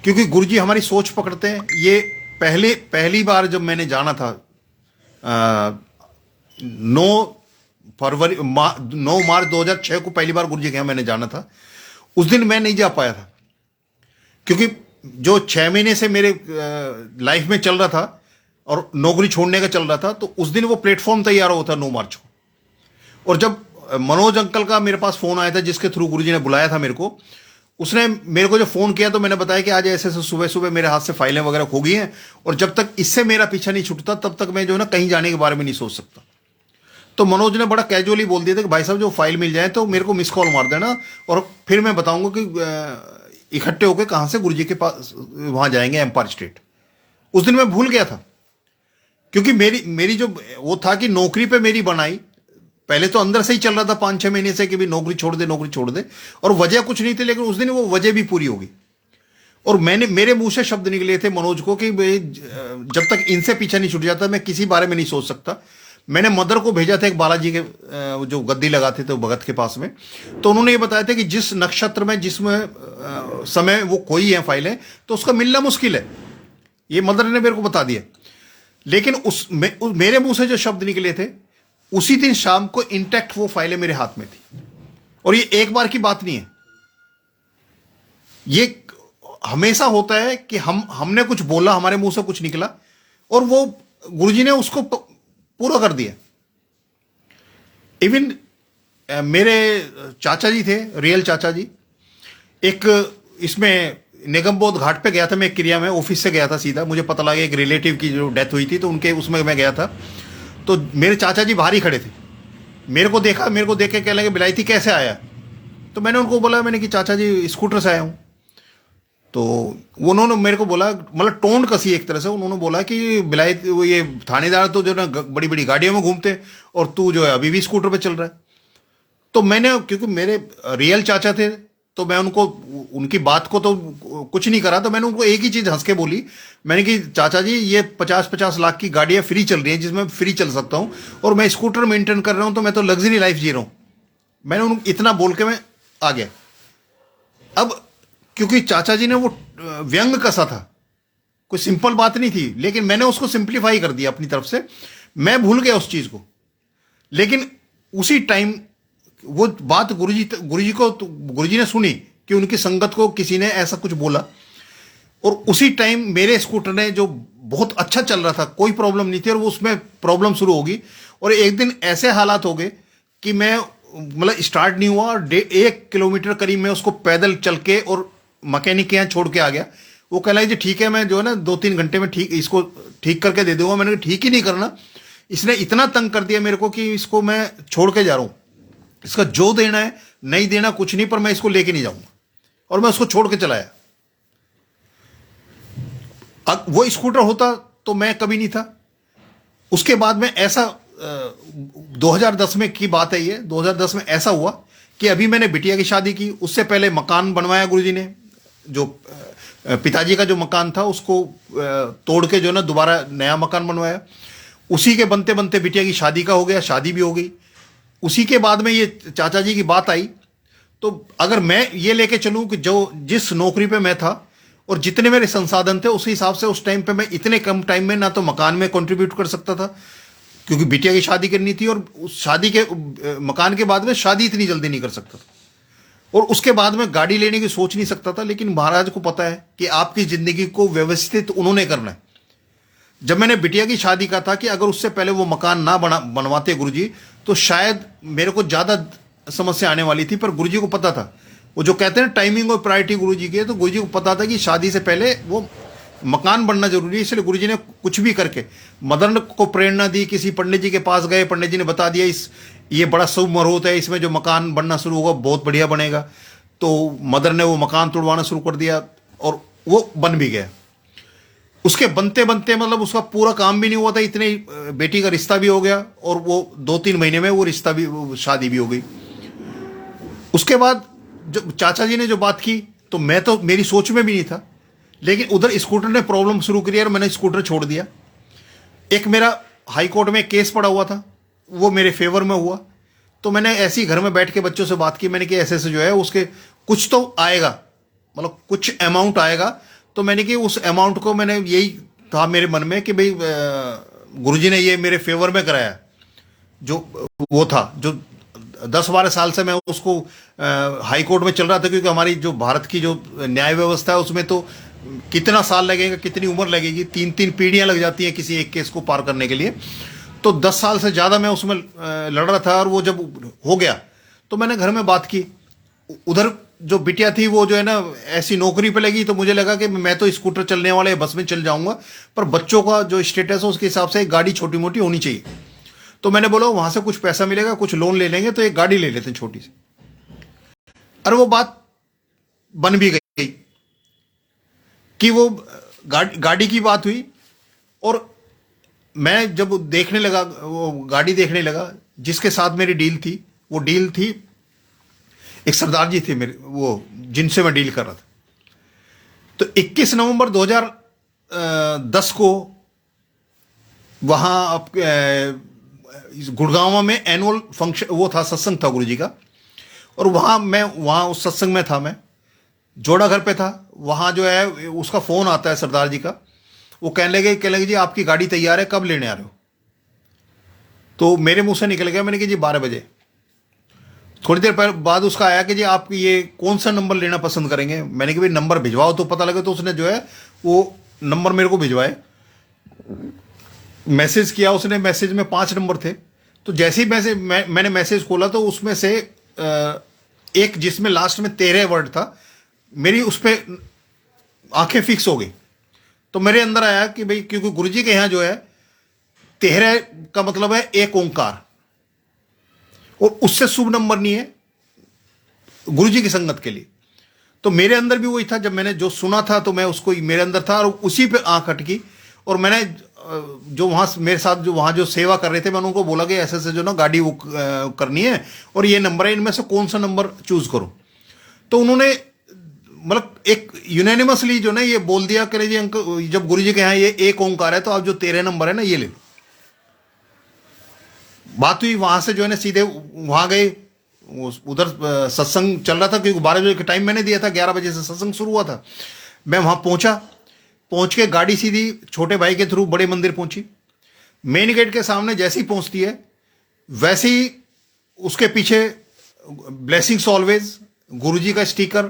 क्योंकि गुरुजी हमारी सोच पकड़ते हैं। ये पहली बार जब मैंने जाना था 9 मार्च 2006 को पहली बार गुरुजी के यहाँ मैंने जाना था। उस दिन मैं नहीं जा पाया था, क्योंकि जो 6 महीने से मेरे लाइफ में चल रहा था और नौकरी छोड़ने का चल रहा था, तो उस दिन वो प्लेटफॉर्म तैयार हुआ था 9 मार्च को। और जब मनोज अंकल का मेरे पास फोन आया था, जिसके थ्रू गुरुजी ने बुलाया था मेरे को, उसने मेरे को जब फोन किया तो मैंने बताया कि आज ऐसे सुबह सुबह मेरे हाथ से फाइलें वगैरह खो गई हैं, और जब तक इससे मेरा पीछा नहीं छूटता तब तक मैं जो है ना कहीं जाने के बारे में नहीं सोच सकता। तो मनोज ने बड़ा कैजुअली बोल दिया था कि भाई साहब जो फाइल मिल जाए तो मेरे को मिस कॉल मार देना, और फिर मैं बताऊंगा कि इकट्ठे होकर कहां से गुरुजी के पास वहां जाएंगे, एम्पायर स्टेट। उस दिन मैं भूल गया था, क्योंकि मेरी जो वो था कि नौकरी पे मेरी बनाई पहले तो अंदर से ही चल रहा था 5-6 महीने से कि भी नौकरी छोड़ दे, और वजह कुछ नहीं थी, लेकिन उस दिन वो वजह भी पूरी होगी। और मेरे मुंह से शब्द निकले थे मनोज को कि जब तक इनसे पीछा नहीं छूट जाता मैं किसी बारे में नहीं सोच सकता। मैंने मदर को भेजा था एक बालाजी के जो गद्दी लगाते थे भगत के पास में, तो उन्होंने ये बताया था कि जिस नक्षत्र में जिसमें समय वो खोई है फाइलें, तो उसका मिलना मुश्किल है। ये मदर ने मेरे को बता दिया। लेकिन मेरे मुंह से जो शब्द निकले थे, उसी दिन शाम को इंटैक्ट वो फाइलें मेरे हाथ में थी। और ये एक बार की बात नहीं है, ये हमेशा होता है कि हमने कुछ बोला, हमारे मुंह से कुछ निकला, और वो गुरुजी ने उसको पूरा कर दिया। इवन मेरे चाचा जी थे, रियल चाचा जी, एक इसमें निगमबोध घाट पे गया था मैं, एक क्रिया में ऑफिस से गया था सीधा, मुझे पता लगा एक रिलेटिव की जो डेथ हुई थी तो उनके उसमें मैं गया था। तो मेरे चाचा जी बाहर ही खड़े थे, मेरे को देख के कहने लगे बिलायती कैसे आया। तो मैंने उनको बोला मैंने कि चाचा जी स्कूटर से आया हूँ। तो उन्होंने मेरे को बोला, मतलब टोन कसी एक तरह से, उन्होंने बोला कि बिलायती वो ये थानेदार तो जो ना बड़ी बड़ी गाड़ियों में घूमते और तू जो है अभी भी स्कूटर पे चल रहा है। तो मैंने, क्योंकि मेरे रियल चाचा थे तो मैं उनको, उनकी बात को तो कुछ नहीं करा, तो मैंने उनको एक ही चीज हंस के बोली, मैंने कि चाचा जी ये 50-50 लाख की गाड़ियां फ्री चल रही हैं जिसमें फ्री चल सकता हूं, और मैं स्कूटर मेंटेन कर रहा हूं, तो मैं तो लग्जरी लाइफ जी रहा हूं। मैंने उनको इतना बोल के मैं आ गया। अब क्योंकि चाचा जी ने वो व्यंग कसा था, कोई सिंपल बात नहीं थी, लेकिन मैंने उसको सिंप्लीफाई कर दिया अपनी तरफ से, मैं भूल गया उस चीज को। लेकिन उसी टाइम वो बात गुरुजी को तो गुरुजी ने सुनी कि उनकी संगत को किसी ने ऐसा कुछ बोला, और उसी टाइम मेरे स्कूटर ने जो बहुत अच्छा चल रहा था, कोई प्रॉब्लम नहीं थी, और वो उसमें प्रॉब्लम शुरू होगी। और एक दिन ऐसे हालात हो गए कि मैं मतलब स्टार्ट नहीं हुआ, और 1 किलोमीटर करीब मैं उसको पैदल चल के और मैकेनिक के यहाँ छोड़ के आ गया। वो कह रहा जी ठीक है, मैं जो है ना 2-3 घंटे में ठीक इसको ठीक करके दे दूंगा। मैंने कहा ठीक ही नहीं करना, इसने इतना तंग कर दिया मेरे को कि इसको मैं छोड़ के जा रहा हूं, इसका जो देना है नहीं देना कुछ नहीं, पर मैं इसको लेके नहीं जाऊंगा। और मैं उसको छोड़ के चलाया। अब वो स्कूटर होता तो मैं कभी नहीं था। उसके बाद में ऐसा 2010 में की बात है ये, 2010 में ऐसा हुआ कि अभी मैंने बिटिया की शादी की, उससे पहले मकान बनवाया गुरुजी ने, जो पिताजी का जो मकान था उसको तोड़ के जो ना दोबारा नया मकान बनवाया। उसी के बनते बनते बिटिया की शादी का हो गया, शादी भी हो गई। उसी के बाद में ये चाचा जी की बात आई। तो अगर मैं ये लेके चलूं कि जो जिस नौकरी पे मैं था और जितने मेरे संसाधन थे, उस हिसाब से उस टाइम पे मैं इतने कम टाइम में ना तो मकान में कंट्रीब्यूट कर सकता था, क्योंकि बिटिया की शादी करनी थी, और उस शादी के मकान के बाद में शादी इतनी जल्दी नहीं कर सकता था, और उसके बाद में गाड़ी लेने की सोच नहीं सकता था। लेकिन महाराज को पता है कि आपकी जिंदगी को व्यवस्थित उन्होंने करना है। जब मैंने बिटिया की शादी का था कि अगर उससे पहले वो मकान ना बनवाते गुरुजी, तो शायद मेरे को ज्यादा समस्या आने वाली थी। पर गुरुजी को पता था, वो जो कहते हैं टाइमिंग और प्रायोरिटी गुरुजी की है, तो गुरुजी को पता था कि शादी से पहले वो मकान बनना जरूरी है। इसलिए गुरुजी ने कुछ भी करके मदन को प्रेरणा दी। किसी पंडित जी के पास गए, पंडित जी ने बता दिया ये बड़ा शुभ मुहूर्त है, इसमें जो मकान बनना शुरू होगा बहुत बढ़िया बनेगा। तो मदन ने वो मकान तोड़वाना शुरू कर दिया, और वो बन भी गया। उसके बनते बनते मतलब उसका पूरा काम भी नहीं हुआ था, इतने बेटी का रिश्ता भी हो गया, और वो 2-3 महीने में वो रिश्ता भी, शादी भी हो गई। उसके बाद जब चाचा जी ने जो बात की, तो मैं तो मेरी सोच में भी नहीं था, लेकिन उधर स्कूटर ने प्रॉब्लम शुरू करी और मैंने स्कूटर छोड़ दिया। एक मेरा हाई कोर्ट में केस पड़ा हुआ था, वो मेरे फेवर में हुआ। तो मैंने ऐसे ही घर में बैठ के बच्चों से बात की, मैंने कि ऐसे ऐसे जो है उसके कुछ तो आएगा, मतलब कुछ अमाउंट आएगा। तो मैंने कि उस अमाउंट को, मैंने यही था मेरे मन में कि भाई गुरुजी ने ये मेरे फेवर में कराया, जो वो था जो 10-12 साल से मैं उसको हाई कोर्ट में चल रहा था, क्योंकि हमारी जो भारत की जो न्याय व्यवस्था है उसमें तो कितना साल लगेगा, कितनी उम्र लगेगी, 3-3 पीढ़ियां लग जाती हैं किसी एक केस को पार करने के लिए। तो 10 साल से ज़्यादा मैं उसमें लड़ रहा था, और वो जब हो गया तो मैंने घर में बात की। उधर जो बिटिया थी वो जो है ना ऐसी नौकरी पे लगी, तो मुझे लगा कि मैं तो स्कूटर चलने वाले बस में चल जाऊंगा, पर बच्चों का जो स्टेटस है उसके हिसाब से एक गाड़ी छोटी मोटी होनी चाहिए। तो मैंने बोला वहां से कुछ पैसा मिलेगा, कुछ लोन ले लेंगे, तो एक गाड़ी ले लेते हैं छोटी सी। और वो बात बन भी गई कि वो गाड़ी की बात हुई, और मैं जब देखने लगा, वो गाड़ी देखने लगा, जिसके साथ मेरी डील थी, वो डील थी एक सरदार जी थे मेरे, वो जिनसे मैं डील कर रहा था। तो 21 नवंबर 2010 को वहां गुड़गांव में एनुअल फंक्शन वो था, सत्संग था गुरुजी का, और वहां उस सत्संग में था। मैं जोड़ा घर पे था। वहां जो है उसका फोन आता है सरदार जी का, वो कहने लगे जी आपकी गाड़ी तैयार है, कब लेने आ रहे हो? तो मेरे मुंह से निकल गया, मैंने कहा जी 12 बजे। थोड़ी देर बाद उसका आया कि जी आप ये कौन सा नंबर लेना पसंद करेंगे? मैंने कहा भाई नंबर भिजवाओ तो पता लगे। तो उसने जो है वो नंबर मेरे को भिजवाए, मैसेज किया उसने। मैसेज में 5 नंबर थे। तो जैसे ही मैंने मैसेज खोला, तो उसमें से एक जिसमें लास्ट में 13 वर्ड था, मेरी उस पर आंखें फिक्स हो गई। तो मेरे अंदर आया कि भाई, क्योंकि गुरुजी के यहां जो है 13 का मतलब है एक ओंकार, और उससे शुभ नंबर नहीं है गुरुजी की संगत के लिए। तो मेरे अंदर भी वही था, जब मैंने जो सुना था तो मैं उसको मेरे अंदर था, और उसी पे आंख अटकी। और मैंने जो वहां मेरे साथ जो वहां जो सेवा कर रहे थे, मैंने उनको बोला कि ऐसे जो ना गाड़ी वो करनी है, और ये नंबर है, इनमें से कौन सा नंबर चूज करो। तो उन्होंने मतलब एक यूनानिमसली जो ना ये बोल दिया कि जी अंकल, जब गुरु जी के यहाँ ये एक ओंकार है तो आप जो 13 नंबर है ना ये ले लो। बात हुई, वहां से जो है ना सीधे वहां गए। उधर सत्संग चल रहा था क्योंकि 12 बजे का टाइम मैंने दिया था, 11 बजे से सत्संग शुरू हुआ था। मैं वहां पहुंचा, पहुंच के गाड़ी सीधी छोटे भाई के थ्रू बड़े मंदिर पहुंची। मेन गेट के सामने जैसे ही पहुंचती है वैसे ही उसके पीछे ब्लेसिंग्स ऑलवेज गुरुजी का स्टिकर,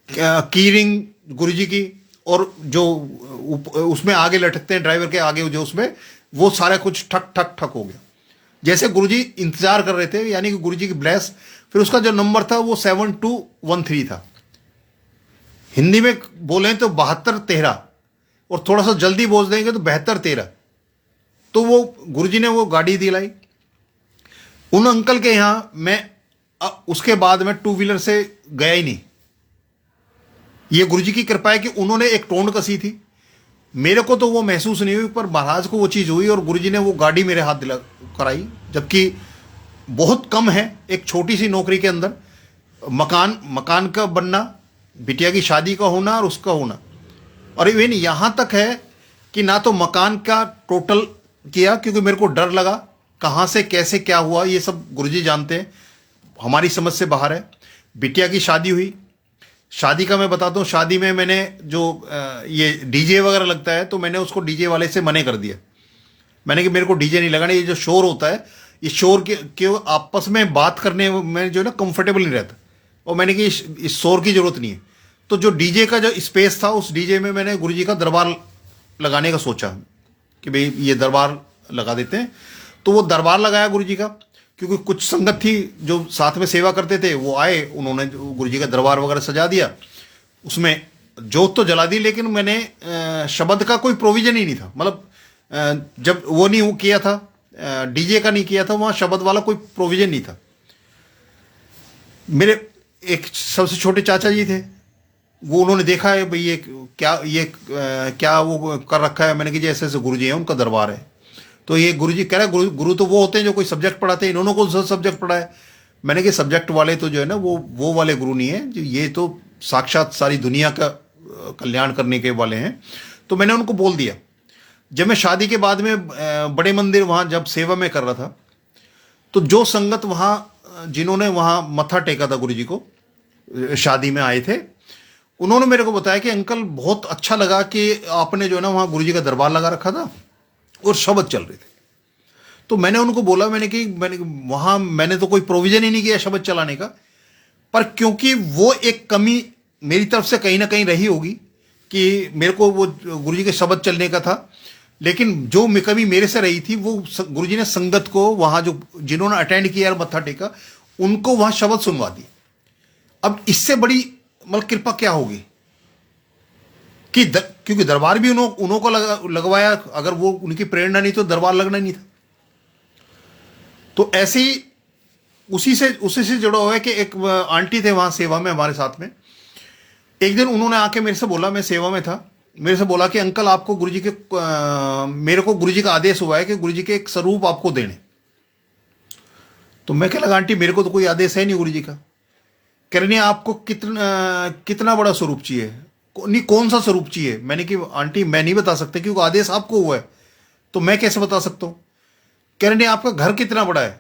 की रिंग गुरुजी की, और जो उसमें आगे लटकते हैं ड्राइवर के आगे जो उसमें, वो सारा कुछ ठक ठक ठक हो गया। जैसे गुरुजी इंतजार कर रहे थे, यानी कि गुरुजी की ब्लेस। फिर उसका जो नंबर था वो 7213 था। हिंदी में बोलें तो 7213, और थोड़ा सा जल्दी बोल देंगे तो 7213। तो वो गुरुजी ने वो गाड़ी दिलाई उन अंकल के यहां। मैं उसके बाद में 2 व्हीलर से गया ही नहीं। ये गुरुजी की कृपा है कि उन्होंने एक टोन कसी थी। मेरे को तो वो महसूस नहीं हुई, पर महाराज को वो चीज़ हुई और गुरुजी ने वो गाड़ी मेरे हाथ दिला कराई। जबकि बहुत कम है एक छोटी सी नौकरी के अंदर मकान का बनना, बिटिया की शादी का होना और उसका होना। और इवन यहाँ तक है कि ना तो मकान का टोटल किया क्योंकि मेरे को डर लगा कहाँ से कैसे क्या हुआ, ये सब गुरुजी जानते हैं, हमारी समझ से बाहर है। बिटिया की शादी हुई, शादी का मैं बताता हूँ। शादी में मैंने जो ये डीजे वगैरह लगता है तो मैंने उसको डीजे वाले से मने कर दिया। मैंने कि मेरे को डीजे नहीं लगाना, ये जो शोर होता है, ये शोर के आपस में बात करने में जो है ना कंफर्टेबल नहीं रहता, और मैंने कि इस शोर की जरूरत नहीं है। तो जो डीजे का जो स्पेस था उस डीजे में मैंने गुरुजी का दरबार लगाने का सोचा कि भाई ये दरबार लगा देते हैं। तो वो दरबार लगाया गुरुजी का, क्योंकि कुछ संगत थी जो साथ में सेवा करते थे, वो आए, उन्होंने गुरुजी का दरबार वगैरह सजा दिया, उसमें जोत तो जला दी, लेकिन मैंने शब्द का कोई प्रोविजन ही नहीं था। मतलब जब वो नहीं किया था, डीजे का नहीं किया था, वहां शब्द वाला कोई प्रोविजन नहीं था। मेरे एक सबसे छोटे चाचा जी थे, वो उन्होंने देखा है भाई ये क्या वो कर रखा है। मैंने कि जी ऐसे ऐसे गुरुजी हैं, उनका दरबार है। तो ये गुरुजी कह रहा है गुरु तो वो होते हैं जो कोई सब्जेक्ट पढ़ाते हैं, इन्होंने कौन सा सब्जेक्ट पढ़ाया। मैंने कि सब्जेक्ट वाले तो जो है ना वो वाले गुरु नहीं है, जो ये तो साक्षात सारी दुनिया का कल्याण करने के वाले हैं। तो मैंने उनको बोल दिया। जब मैं शादी के बाद में बड़े मंदिर वहाँ जब सेवा में कर रहा था, तो जो संगत वहाँ जिन्होंने वहाँ मत्था टेका था गुरुजी को, शादी में आए थे, उन्होंने मेरे को बताया कि अंकल बहुत अच्छा लगा कि आपने जो है ना वहाँ गुरुजी का दरबार लगा रखा था और शब्द चल रहे थे। तो मैंने उनको बोला, मैंने वहाँ मैंने तो कोई प्रोविजन ही नहीं किया शब्द चलाने का, पर क्योंकि वो एक कमी मेरी तरफ से कहीं ना कहीं रही होगी कि मेरे को वो गुरुजी के शब्द चलने का था, लेकिन जो कमी मेरे से रही थी वो गुरुजी ने संगत को वहाँ जो जिन्होंने अटेंड किया और मत्था टेका, उनको वहाँ शब्द सुनवा दी। अब इससे बड़ी मतलब कृपा क्या होगी कि क्योंकि दरबार भी उन्होंने लगवाया, अगर वो उनकी प्रेरणा नहीं तो दरबार लगना नहीं था। तो ऐसे ही उसी से जुड़ा हुआ है कि एक आंटी थे वहां सेवा में हमारे साथ में। एक दिन उन्होंने आके मेरे से बोला, मैं सेवा में था, मेरे से बोला कि अंकल आपको गुरुजी के मेरे को गुरुजी का आदेश हुआ है कि गुरुजी के एक स्वरूप आपको देने। तो मैं कह लगा आंटी मेरे को तो कोई आदेश है नहीं गुरुजी का। कह रही आपको कितना बड़ा स्वरूप चाहिए, नहीं कौन सा स्वरूप चाहिए। मैंने कि आंटी मैं नहीं बता सकता क्योंकि आदेश आपको हुआ है, तो मैं कैसे बता सकता हूं। कह रहे आपका घर कितना बड़ा है।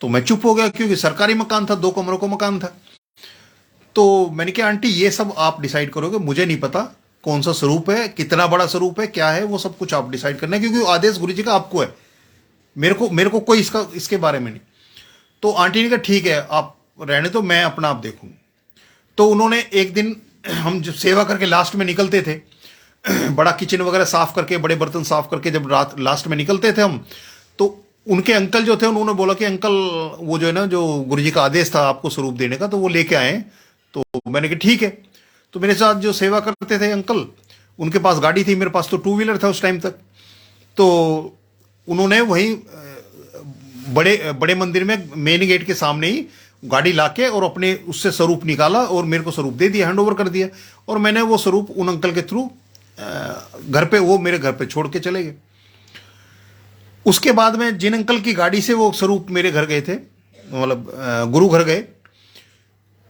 तो मैं चुप हो गया क्योंकि सरकारी मकान था, 2 कमरों का मकान था। तो मैंने कहा आंटी ये सब आप डिसाइड करोगे, मुझे नहीं पता कौन सा स्वरूप है, कितना बड़ा स्वरूप है, क्या है, वो सब कुछ आप डिसाइड करना है, क्योंकि आदेश गुरुजी का आपको है, मेरे को कोई इसके बारे में नहीं। तो आंटी ने कहा ठीक है आप रहने दो, मैं अपना आप देखूंगी। तो उन्होंने एक दिन हम जब सेवा करके लास्ट में निकलते थे, बड़ा किचन वगैरह साफ करके, बड़े बर्तन साफ करके जब रात लास्ट में निकलते थे हम, तो उनके अंकल जो थे उन्होंने बोला कि अंकल वो जो है ना जो गुरुजी का आदेश था आपको स्वरूप देने का, तो वो लेके आए। तो मैंने कहा ठीक है। तो मेरे साथ जो सेवा करते थे अंकल, उनके पास गाड़ी थी, मेरे पास तो 2 व्हीलर था उस टाइम तक। तो उन्होंने वहीं बड़े मंदिर में मेन गेट के सामने ही गाड़ी लाके और अपने उससे स्वरूप निकाला और मेरे को स्वरूप दे दिया, हैंड ओवर कर दिया। और मैंने वो स्वरूप उन अंकल के थ्रू घर पे, वो मेरे घर पे छोड़ के चले गए। उसके बाद में जिन अंकल की गाड़ी से वो स्वरूप मेरे घर गए थे, मतलब गुरु घर गए,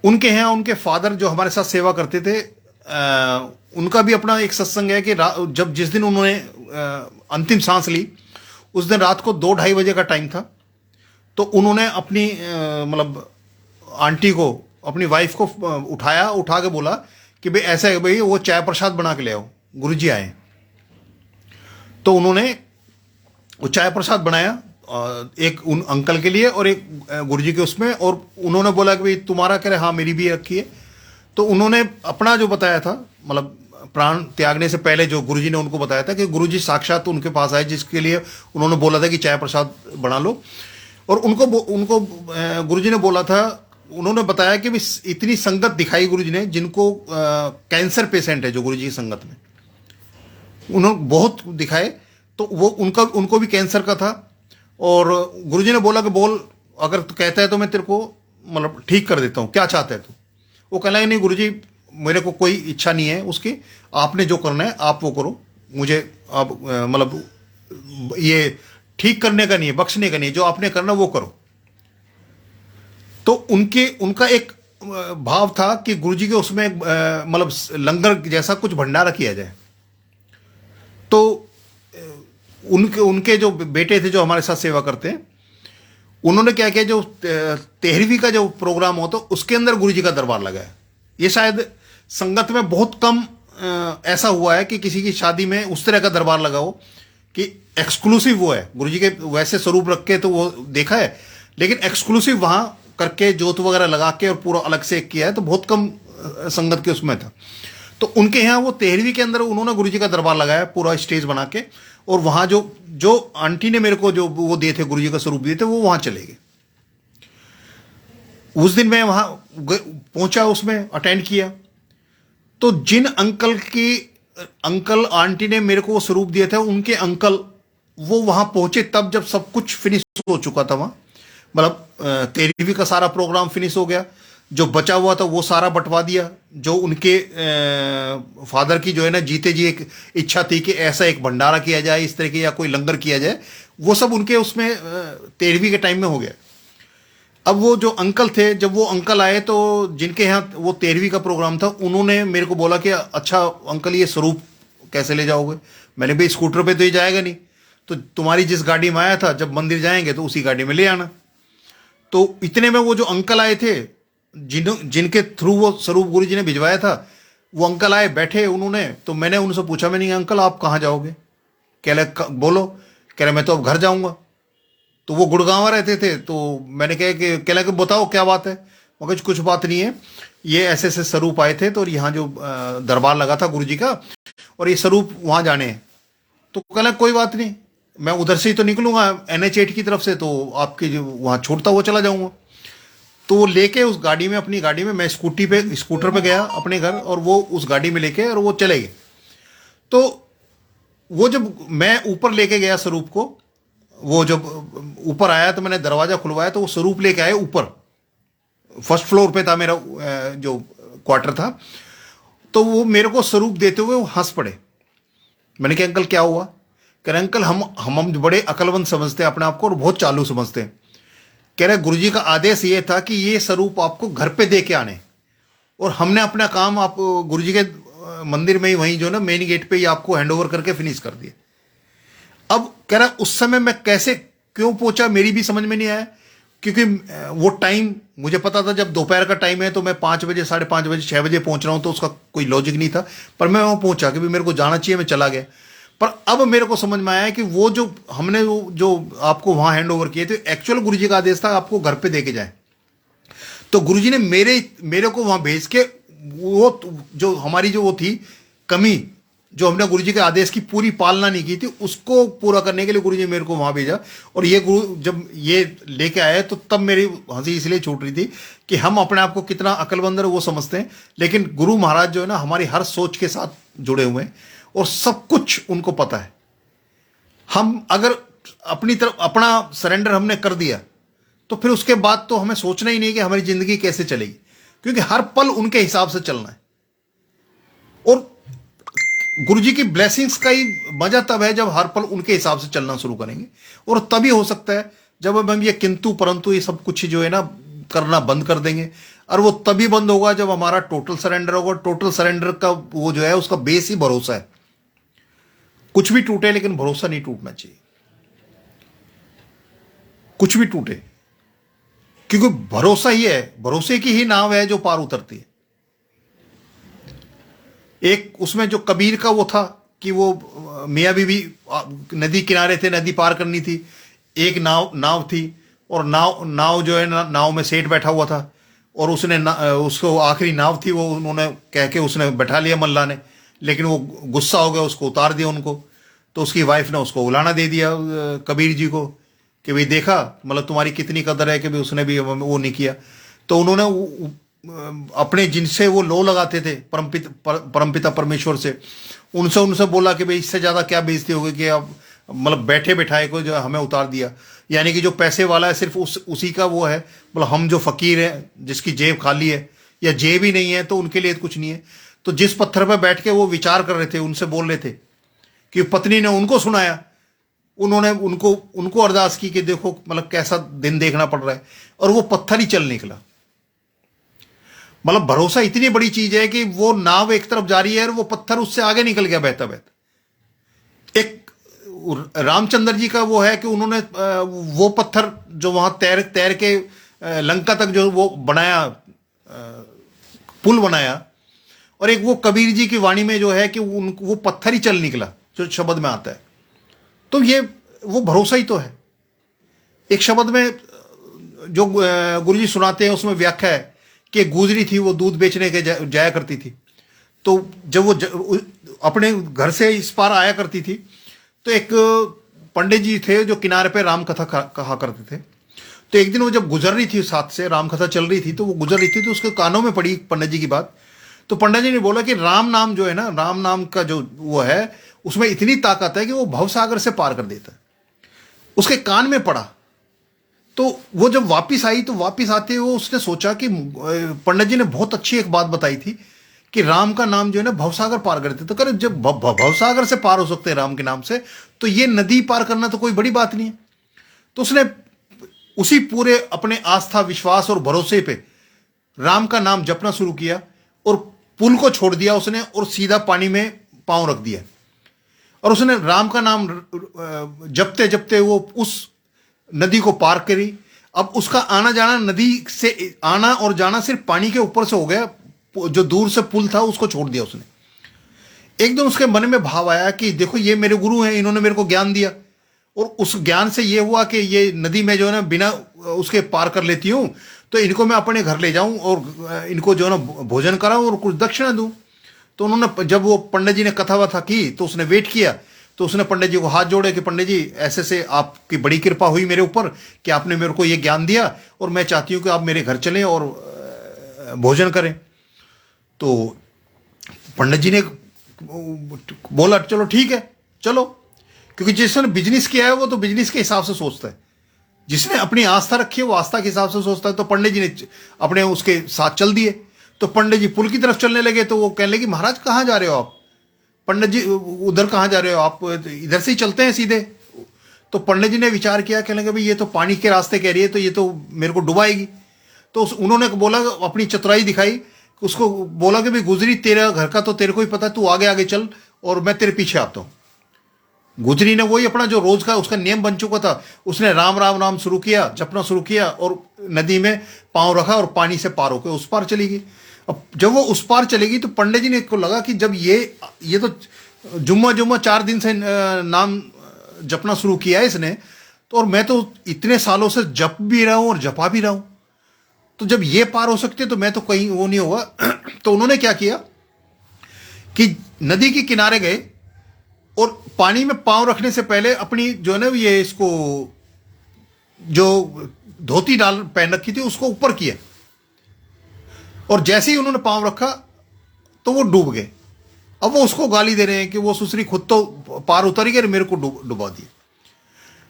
उनके यहाँ उनके फादर जो हमारे साथ सेवा करते थे, उनका भी अपना एक सत्संग है कि जब जिस दिन उन्होंने अंतिम सांस ली, उस दिन रात को 2-2:30 बजे का टाइम था। तो उन्होंने अपनी मतलब आंटी को, अपनी वाइफ को उठा के बोला कि भाई ऐसा है भाई, वो चाय प्रसाद बना के ले आओ, गुरुजी आए। तो उन्होंने वो चाय प्रसाद बनाया, एक उन अंकल के लिए और एक गुरुजी के उसमें, और उन्होंने बोला कि भाई तुम्हारा कह रहे, हाँ मेरी भी रखी है। तो उन्होंने अपना जो बताया था, मतलब प्राण त्यागने से पहले जो गुरुजी ने उनको बताया था कि गुरुजी साक्षात उनके पास आए, जिसके लिए उन्होंने बोला था कि चाय प्रसाद बना लो। और उनको गुरुजी ने बोला था, उन्होंने बताया कि इतनी संगत दिखाई गुरुजी ने, जिनको कैंसर पेशेंट है जो गुरुजी की संगत में, उन्होंने बहुत दिखाए। तो वो उनको भी कैंसर का था। और गुरुजी ने बोला कि बोल, अगर तू कहता है तो मैं तेरे को मतलब ठीक कर देता हूँ, क्या चाहता है तू। वो कहना है नहीं गुरुजी, मेरे को कोई इच्छा नहीं है उसकी, आपने जो करना है आप वो करो, मुझे आप मतलब ये ठीक करने का नहीं है, बख्शने का नहीं है, जो आपने करना वो करो। तो उनका एक भाव था कि गुरुजी के उसमें मतलब लंगर जैसा कुछ भंडारा किया जाए। तो उनके जो बेटे थे जो हमारे साथ सेवा करते हैं, उन्होंने क्या किया, जो 13वीं का जो प्रोग्राम हो तो उसके अंदर गुरुजी का दरबार लगा है। ये शायद संगत में बहुत कम ऐसा हुआ है कि किसी की शादी में उस तरह का दरबार लगा हो कि एक्सक्लूसिव वो है। गुरुजी के वैसे स्वरूप रख के तो वो देखा है, लेकिन एक्सक्लूसिव वहां करके जोत वगैरह लगा के और पूरा अलग से किया है, तो बहुत कम संगत के उसमें था। तो उनके यहाँ वो 13वीं के अंदर उन्होंने गुरुजी का दरबार लगाया, पूरा स्टेज बना के। और वहां जो आंटी ने मेरे को जो वो दिए थे, गुरुजी का स्वरूप दिए थे, वो वहां चले गए। उस दिन मैं वहां पहुंचा, उसमें अटेंड किया। तो जिन अंकल आंटी ने मेरे को वो स्वरूप दिए थे, उनके अंकल वो वहां पहुंचे तब जब सब कुछ फिनिश हो चुका था वहां। मतलब 13वीं का सारा प्रोग्राम फिनिश हो गया, जो बचा हुआ था वो सारा बंटवा दिया। जो उनके फादर की जो है ना जीते जी एक इच्छा थी कि ऐसा एक भंडारा किया जाए इस तरह के, या कोई लंगर किया जाए, वो सब उनके उसमें 13वीं के टाइम में हो गया। अब वो जो अंकल थे, जब वो अंकल आए तो जिनके यहाँ वो 13वीं का प्रोग्राम था, उन्होंने मेरे को बोला कि अच्छा अंकल ये स्वरूप कैसे ले जाओगे। मैंने भाई स्कूटर पे तो ये जाएगा नहीं, तो तुम्हारी जिस गाड़ी में आया था, जब मंदिर जाएंगे तो उसी गाड़ी में ले आना। तो इतने में वो जो अंकल आए थे, जिनके थ्रू वो स्वरूप गुरुजी ने भिजवाया था, वो अंकल आए, बैठे उन्होंने। तो मैंने उनसे पूछा, मैंने अंकल आप कहाँ जाओगे? कह रहे बोलो। कह रहे मैं तो अब घर जाऊंगा। तो वो गुड़गांव रहते थे। तो मैंने कहा कि कह रहे कि बताओ क्या बात है। मगर कुछ बात नहीं है, ये ऐसे ऐसे स्वरूप आए थे, तो यहाँ जो दरबार लगा था गुरुजी का, और ये स्वरूप वहाँ जाने हैं। तो कहला कोई बात नहीं, मैं उधर से ही तो निकलूंगा NH8 की तरफ से, तो आपके जो वहाँ छोड़ता हुआ चला जाऊंगा। तो वो लेके उस गाड़ी में, अपनी गाड़ी में, मैं स्कूटर पे गया अपने घर, और वो उस गाड़ी में लेके और वो चले गए। तो वो जब मैं ऊपर लेके गया स्वरूप को, वो जब ऊपर आया तो मैंने दरवाजा खुलवाया, तो वो स्वरूप लेके आए ऊपर। फर्स्ट फ्लोर पे था मेरा जो क्वार्टर था। तो वो मेरे को स्वरूप देते हुए वो हंस पड़े। मैंने कहा अंकल क्या हुआ? कह रहे अंकल हम बड़े अकलमंद समझते हैं अपने आप को और बहुत चालू समझते हैं। कह रहे गुरुजी का आदेश ये था कि ये स्वरूप आपको घर पे दे के आने, और हमने अपना काम आप गुरुजी के मंदिर में ही, वहीं जो ना मेन गेट पे ही आपको हैंडओवर करके फिनिश कर दिए। अब कह रहा उस समय मैं कैसे क्यों पहुंचा मेरी भी समझ में नहीं आया, क्योंकि वो टाइम मुझे पता था जब दोपहर का टाइम है तो मैं 5 बजे, 5:30 बजे, 6 बजे पहुंच रहा हूं, तो उसका कोई लॉजिक नहीं था। पर मैं वहां पहुंचा कि भी मेरे को जाना चाहिए, मैं चला गया। पर अब मेरे को समझ में आया कि वो जो हमने जो आपको वहां हैंड ओवर किए थे, एक्चुअल गुरुजी का आदेश था आपको घर पे दे के जाए। तो गुरुजी ने मेरे को वहां भेज के, वो जो हमारी जो वो थी कमी, जो हमने गुरुजी के आदेश की पूरी पालना नहीं की थी, उसको पूरा करने के लिए गुरुजी ने मेरे को वहां भेजा। और ये गुरु जब ये लेके आए तो तब मेरी हंसी इसलिए छूट रही थी कि हम अपने आप को कितना अकलमंद है वो समझते हैं, लेकिन गुरु महाराज जो है ना हमारी हर सोच के साथ जुड़े हुए हैं और सब कुछ उनको पता है। हम अगर अपनी तरफ अपना सरेंडर हमने कर दिया तो फिर उसके बाद तो हमें सोचना ही नहीं कि हमारी जिंदगी कैसे चलेगी, क्योंकि हर पल उनके हिसाब से चलना है। और गुरुजी की ब्लेसिंग्स का ही मजा तब है जब हर पल उनके हिसाब से चलना शुरू करेंगे, और तभी हो सकता है जब हम ये किंतु परंतु ये सब कुछ जो है ना करना बंद कर देंगे, और वो तभी बंद होगा जब हमारा टोटल सरेंडर होगा। टोटल सरेंडर का वो जो है उसका बेस ही भरोसा है। कुछ भी टूटे लेकिन भरोसा नहीं टूटना चाहिए, कुछ भी टूटे, क्योंकि भरोसा ही है, भरोसे की ही नाव है जो पार उतरती है। एक उसमें जो कबीर का वो था कि वो मियाँ बीवी नदी किनारे थे, नदी पार करनी थी, एक नाव थी और नाव जो है नाव में सेठ बैठा हुआ था और उसने उसको आखिरी नाव थी वो उन्होंने कह के उसने बैठा लिया मल्ला ने, लेकिन वो गुस्सा हो गया, उसको उतार दिया उनको। तो उसकी वाइफ ने उसको उलाना दे दिया कबीर जी को कि भाई देखा मतलब तुम्हारी कितनी कदर है कि भाई उसने भी वो नहीं किया। तो उन्होंने अपने जिनसे वो लो लगाते थे परमपिता परमेश्वर से, उनसे बोला कि भाई इससे ज़्यादा क्या बेइज्जती होगी कि आप मतलब बैठे बैठाए को जो हमें उतार दिया। यानी कि जो पैसे वाला है सिर्फ उसी का वो है, मतलब हम जो फकीर हैं जिसकी जेब खाली है या जेब ही नहीं है तो उनके लिए कुछ नहीं है। तो जिस पत्थर पर बैठ के वो विचार कर रहे थे, उनसे बोल रहे थे कि पत्नी ने उनको सुनाया, उन्होंने उनको अरदास की कि देखो मतलब कैसा दिन देखना पड़ रहा है, और वो पत्थर ही चल निकला। मतलब भरोसा इतनी बड़ी चीज है कि वो नाव एक तरफ जा रही है और वो पत्थर उससे आगे निकल गया बहता बहता। एक रामचंद्र जी का वो है कि उन्होंने वो पत्थर जो वहां तैर तैर के लंका तक जो वो बनाया, पुल बनाया, और एक वो कबीर जी की वाणी में जो है कि वो पत्थर ही चल निकला जो शब्द में आता है। तो ये वो भरोसा ही तो है। एक शब्द में जो गुरुजी सुनाते हैं उसमें व्याख्या है कि गुजरी थी वो दूध बेचने के जाया करती थी, तो जब वो अपने घर से इस पार आया करती थी तो एक पंडित जी थे जो किनारे पे राम कथा कहा करते थे। तो एक दिन वो जब गुजर रही थी, साथ से राम कथा चल रही थी, तो वो गुजर रही थी तो उसके कानों में पड़ी पंडित जी की बात। तो पंडित जी ने बोला कि राम नाम जो है ना, राम नाम का जो वो है उसमें इतनी ताकत है कि वो भवसागर से पार कर देता है। उसके कान में पड़ा। तो वो जब वापिस आई तो वापिस आते हुए उसने सोचा कि पंडित जी ने बहुत अच्छी एक बात बताई थी कि राम का नाम जो है ना भवसागर पार करते। तो करे जब भवसागर से पार हो सकते हैं राम के नाम से, तो ये नदी पार करना तो कोई बड़ी बात नहीं है। तो उसने उसी पूरे अपने आस्था विश्वास और भरोसे पे राम का नाम जपना शुरू किया और पुल को छोड़ दिया उसने और सीधा पानी में पांव रख दिया और उसने राम का नाम जपते जपते वो उस नदी को पार करी। अब उसका आना जाना, नदी से आना और जाना सिर्फ पानी के ऊपर से हो गया, जो दूर से पुल था उसको छोड़ दिया उसने। एक दिन उसके मन में भाव आया कि देखो ये मेरे गुरु हैं, इन्होंने मेरे को ज्ञान दिया और उस ज्ञान से ये हुआ कि ये नदी में जो है ना बिना उसके पार कर लेती हूं, तो इनको मैं अपने घर ले जाऊं और इनको जो है ना भोजन कराऊं और कुछ दक्षिणा दूं। तो उन्होंने जब वो पंडित जी ने कथा वथा की तो उसने वेट किया, तो उसने पंडित जी को हाथ जोड़े कि पंडित जी ऐसे से आपकी बड़ी कृपा हुई मेरे ऊपर कि आपने मेरे को ये ज्ञान दिया और मैं चाहती हूं कि आप मेरे घर चलें और भोजन करें। तो पंडित जी ने बोला चलो ठीक है चलो, क्योंकि जिसने बिजनेस किया है वो तो बिजनेस के हिसाब से सोचता है, जिसने अपनी आस्था रखी है वो आस्था के हिसाब से सोचता है। तो पंडित जी ने अपने उसके साथ चल दिए। तो पंडित जी पुल की तरफ चलने लगे तो वो कहने लगे महाराज कहाँ जा रहे हो आप? पंडित जी उधर कहाँ जा रहे हो आप? इधर से ही चलते हैं सीधे। तो पंडित जी ने विचार किया, कहने लगे भाई ये तो पानी के रास्ते कह रही है तो ये तो मेरे को डुबाएगी। तो उन्होंने बोला, अपनी चतुराई दिखाई, उसको बोला कि भाई गुजरी तेरा घर का तो तेरे को ही पता है, तू आगे आगे चल और मैं तेरे पीछे आता हूँ। गुजरी ने वही अपना जो रोज का उसका नियम बन चुका था, उसने राम राम राम शुरू किया, जपना शुरू किया और नदी में पांव रखा और पानी से पार होकर उस पार चली गई। अब जब वो उस पार चलेगी तो पंडित जी ने को लगा कि जब ये तो जुम्मा 4 दिन से नाम जपना शुरू किया है इसने, तो और मैं तो इतने सालों से जप भी रहा हूं और जपा भी रहा हूं, तो जब ये पार हो सकते तो मैं तो कहीं वो नहीं होगा। तो उन्होंने क्या किया कि नदी के किनारे गए और पानी में पांव रखने से पहले अपनी जो है ना ये इसको जो धोती डाल पहन रखी थी उसको ऊपर किया और जैसे ही उन्होंने पांव रखा तो वो डूब गए। अब वो उसको गाली दे रहे हैं कि वो सुसरी खुद तो पार उतर गए, मेरे को डुबा दिया।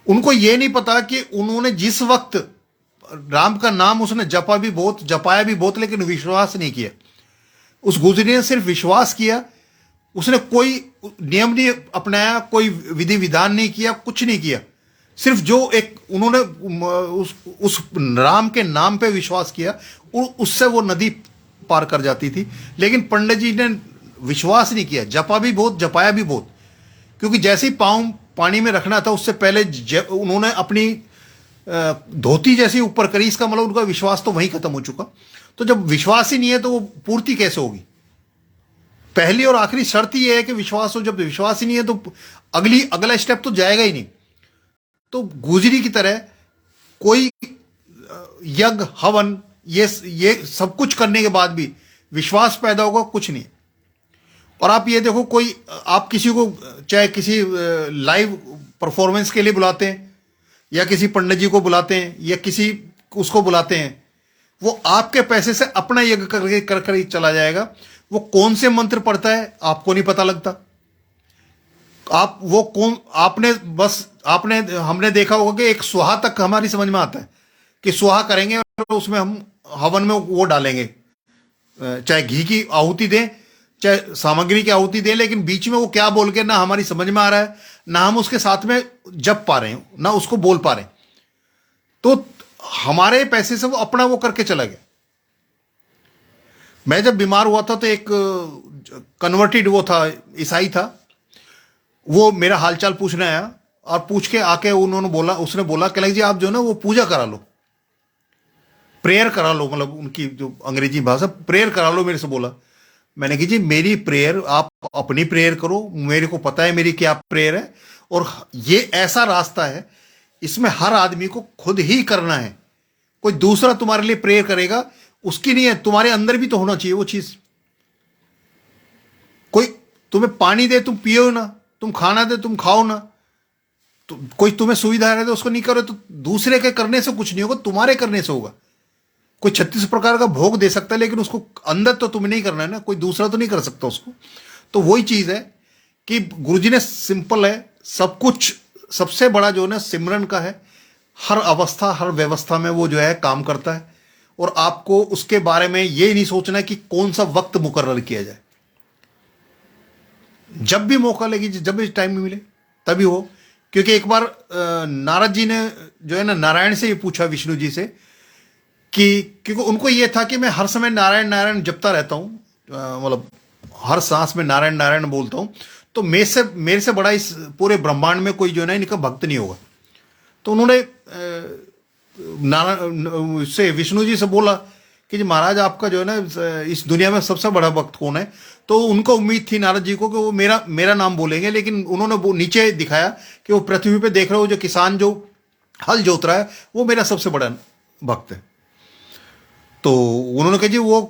उनको ये नहीं पता कि उन्होंने जिस वक्त राम का नाम उसने जपा भी बहुत, जपाया भी बहुत, लेकिन विश्वास नहीं किया। उस गुजरी ने सिर्फ विश्वास किया, उसने कोई नियम नहीं अपनाया, कोई विधि विधान नहीं किया, कुछ नहीं किया, सिर्फ जो एक उन्होंने उस राम के नाम पे विश्वास किया, उससे वो नदी पार कर जाती थी। लेकिन पंडित जी ने विश्वास नहीं किया, जपा भी बहुत, जपाया भी बहुत, क्योंकि जैसे ही पाँव पानी में रखना था उससे पहले उन्होंने अपनी धोती जैसी ऊपर करी, इसका मतलब उनका विश्वास तो वहीं खत्म हो चुका। तो जब विश्वास ही नहीं है तो वो पूर्ति कैसे होगी? पहली और आखिरी शर्त ये है कि विश्वास हो। जब विश्वास ही नहीं है तो अगला स्टेप तो जाएगा ही नहीं। तो गुजरी की तरह कोई यज्ञ हवन ये सब कुछ करने के बाद भी विश्वास पैदा होगा कुछ नहीं। और आप ये देखो, कोई आप किसी को चाहे किसी लाइव परफॉर्मेंस के लिए बुलाते हैं या किसी पंडित जी को बुलाते हैं या किसी उसको बुलाते हैं, वो आपके पैसे से अपना यज्ञ करके कर चला जाएगा। वो कौन से मंत्र पढ़ता है आपको नहीं पता लगता। आप वो कौन आपने हमने देखा होगा कि एक सुहा तक हमारी समझ में आता है कि सुहा करेंगे और उसमें हम हवन में वो डालेंगे, चाहे घी की आहुति दें चाहे सामग्री की आहुति दें, लेकिन बीच में वो क्या बोल के ना हमारी समझ में आ रहा है, ना हम उसके साथ में जप पा रहे हैं, ना उसको बोल पा रहे हैं। तो हमारे पैसे से वो अपना वो करके चला गया। मैं जब बीमार हुआ था तो एक कन्वर्टेड वो था, ईसाई था, वो मेरा हालचाल पूछने आया और पूछ के आके उसने बोला कि जी आप जो ना वो पूजा करा लो, प्रेयर करा लो, मतलब उनकी जो अंग्रेजी भाषा, प्रेयर करा लो मेरे से बोला। मैंने कहा जी मेरी प्रेयर आप अपनी प्रेयर करो, मेरे को पता है मेरी क्या प्रेयर है, और ये ऐसा रास्ता है इसमें हर आदमी को खुद ही करना है। कोई दूसरा तुम्हारे लिए प्रेयर करेगा उसकी नहीं है, तुम्हारे अंदर भी तो होना चाहिए वो चीज। कोई तुम्हें पानी दे तुम पियो ना, तुम खाना दे तुम खाओ ना, तो कोई तुम्हें सुविधा है तो उसको नहीं करो, तो दूसरे के करने से कुछ नहीं होगा, तुम्हारे करने से होगा। कोई 36 प्रकार का भोग दे सकता है लेकिन उसको अंदर तो तुम्हें नहीं करना है ना, कोई दूसरा तो नहीं कर सकता उसको। तो वही चीज है कि गुरुजी ने सिंपल है सब कुछ, सबसे बड़ा जो है ना सिमरन का है। हर अवस्था हर व्यवस्था में वो जो है काम करता है, और आपको उसके बारे में ये नहीं सोचना है कि कौन सा वक्त मुकर्रर किया जाए। जब भी मौका लगे, जब भी टाइम मिले तभी हो। क्योंकि एक बार नारद जी ने जो है ना नारायण से ये पूछा विष्णु जी से कि क्योंकि उनको ये था कि मैं हर समय नारायण नारायण जपता रहता हूँ, मतलब हर सांस में नारायण नारायण बोलता हूँ, तो मेरे से बड़ा इस पूरे ब्रह्मांड में कोई जो है ना इनका भक्त नहीं होगा। तो उन्होंने नारायण से विष्णु जी से बोला कि जी महाराज आपका जो है ना इस दुनिया में सबसे बड़ा भक्त कौन है? तो उनको उम्मीद थी नारद जी को कि वो मेरा नाम बोलेंगे, लेकिन उन्होंने वो नीचे दिखाया कि वो पृथ्वी पे देख रहे हो जो किसान जो हल जोत रहा है वो मेरा सबसे बड़ा भक्त है। तो उन्होंने कहा जी वो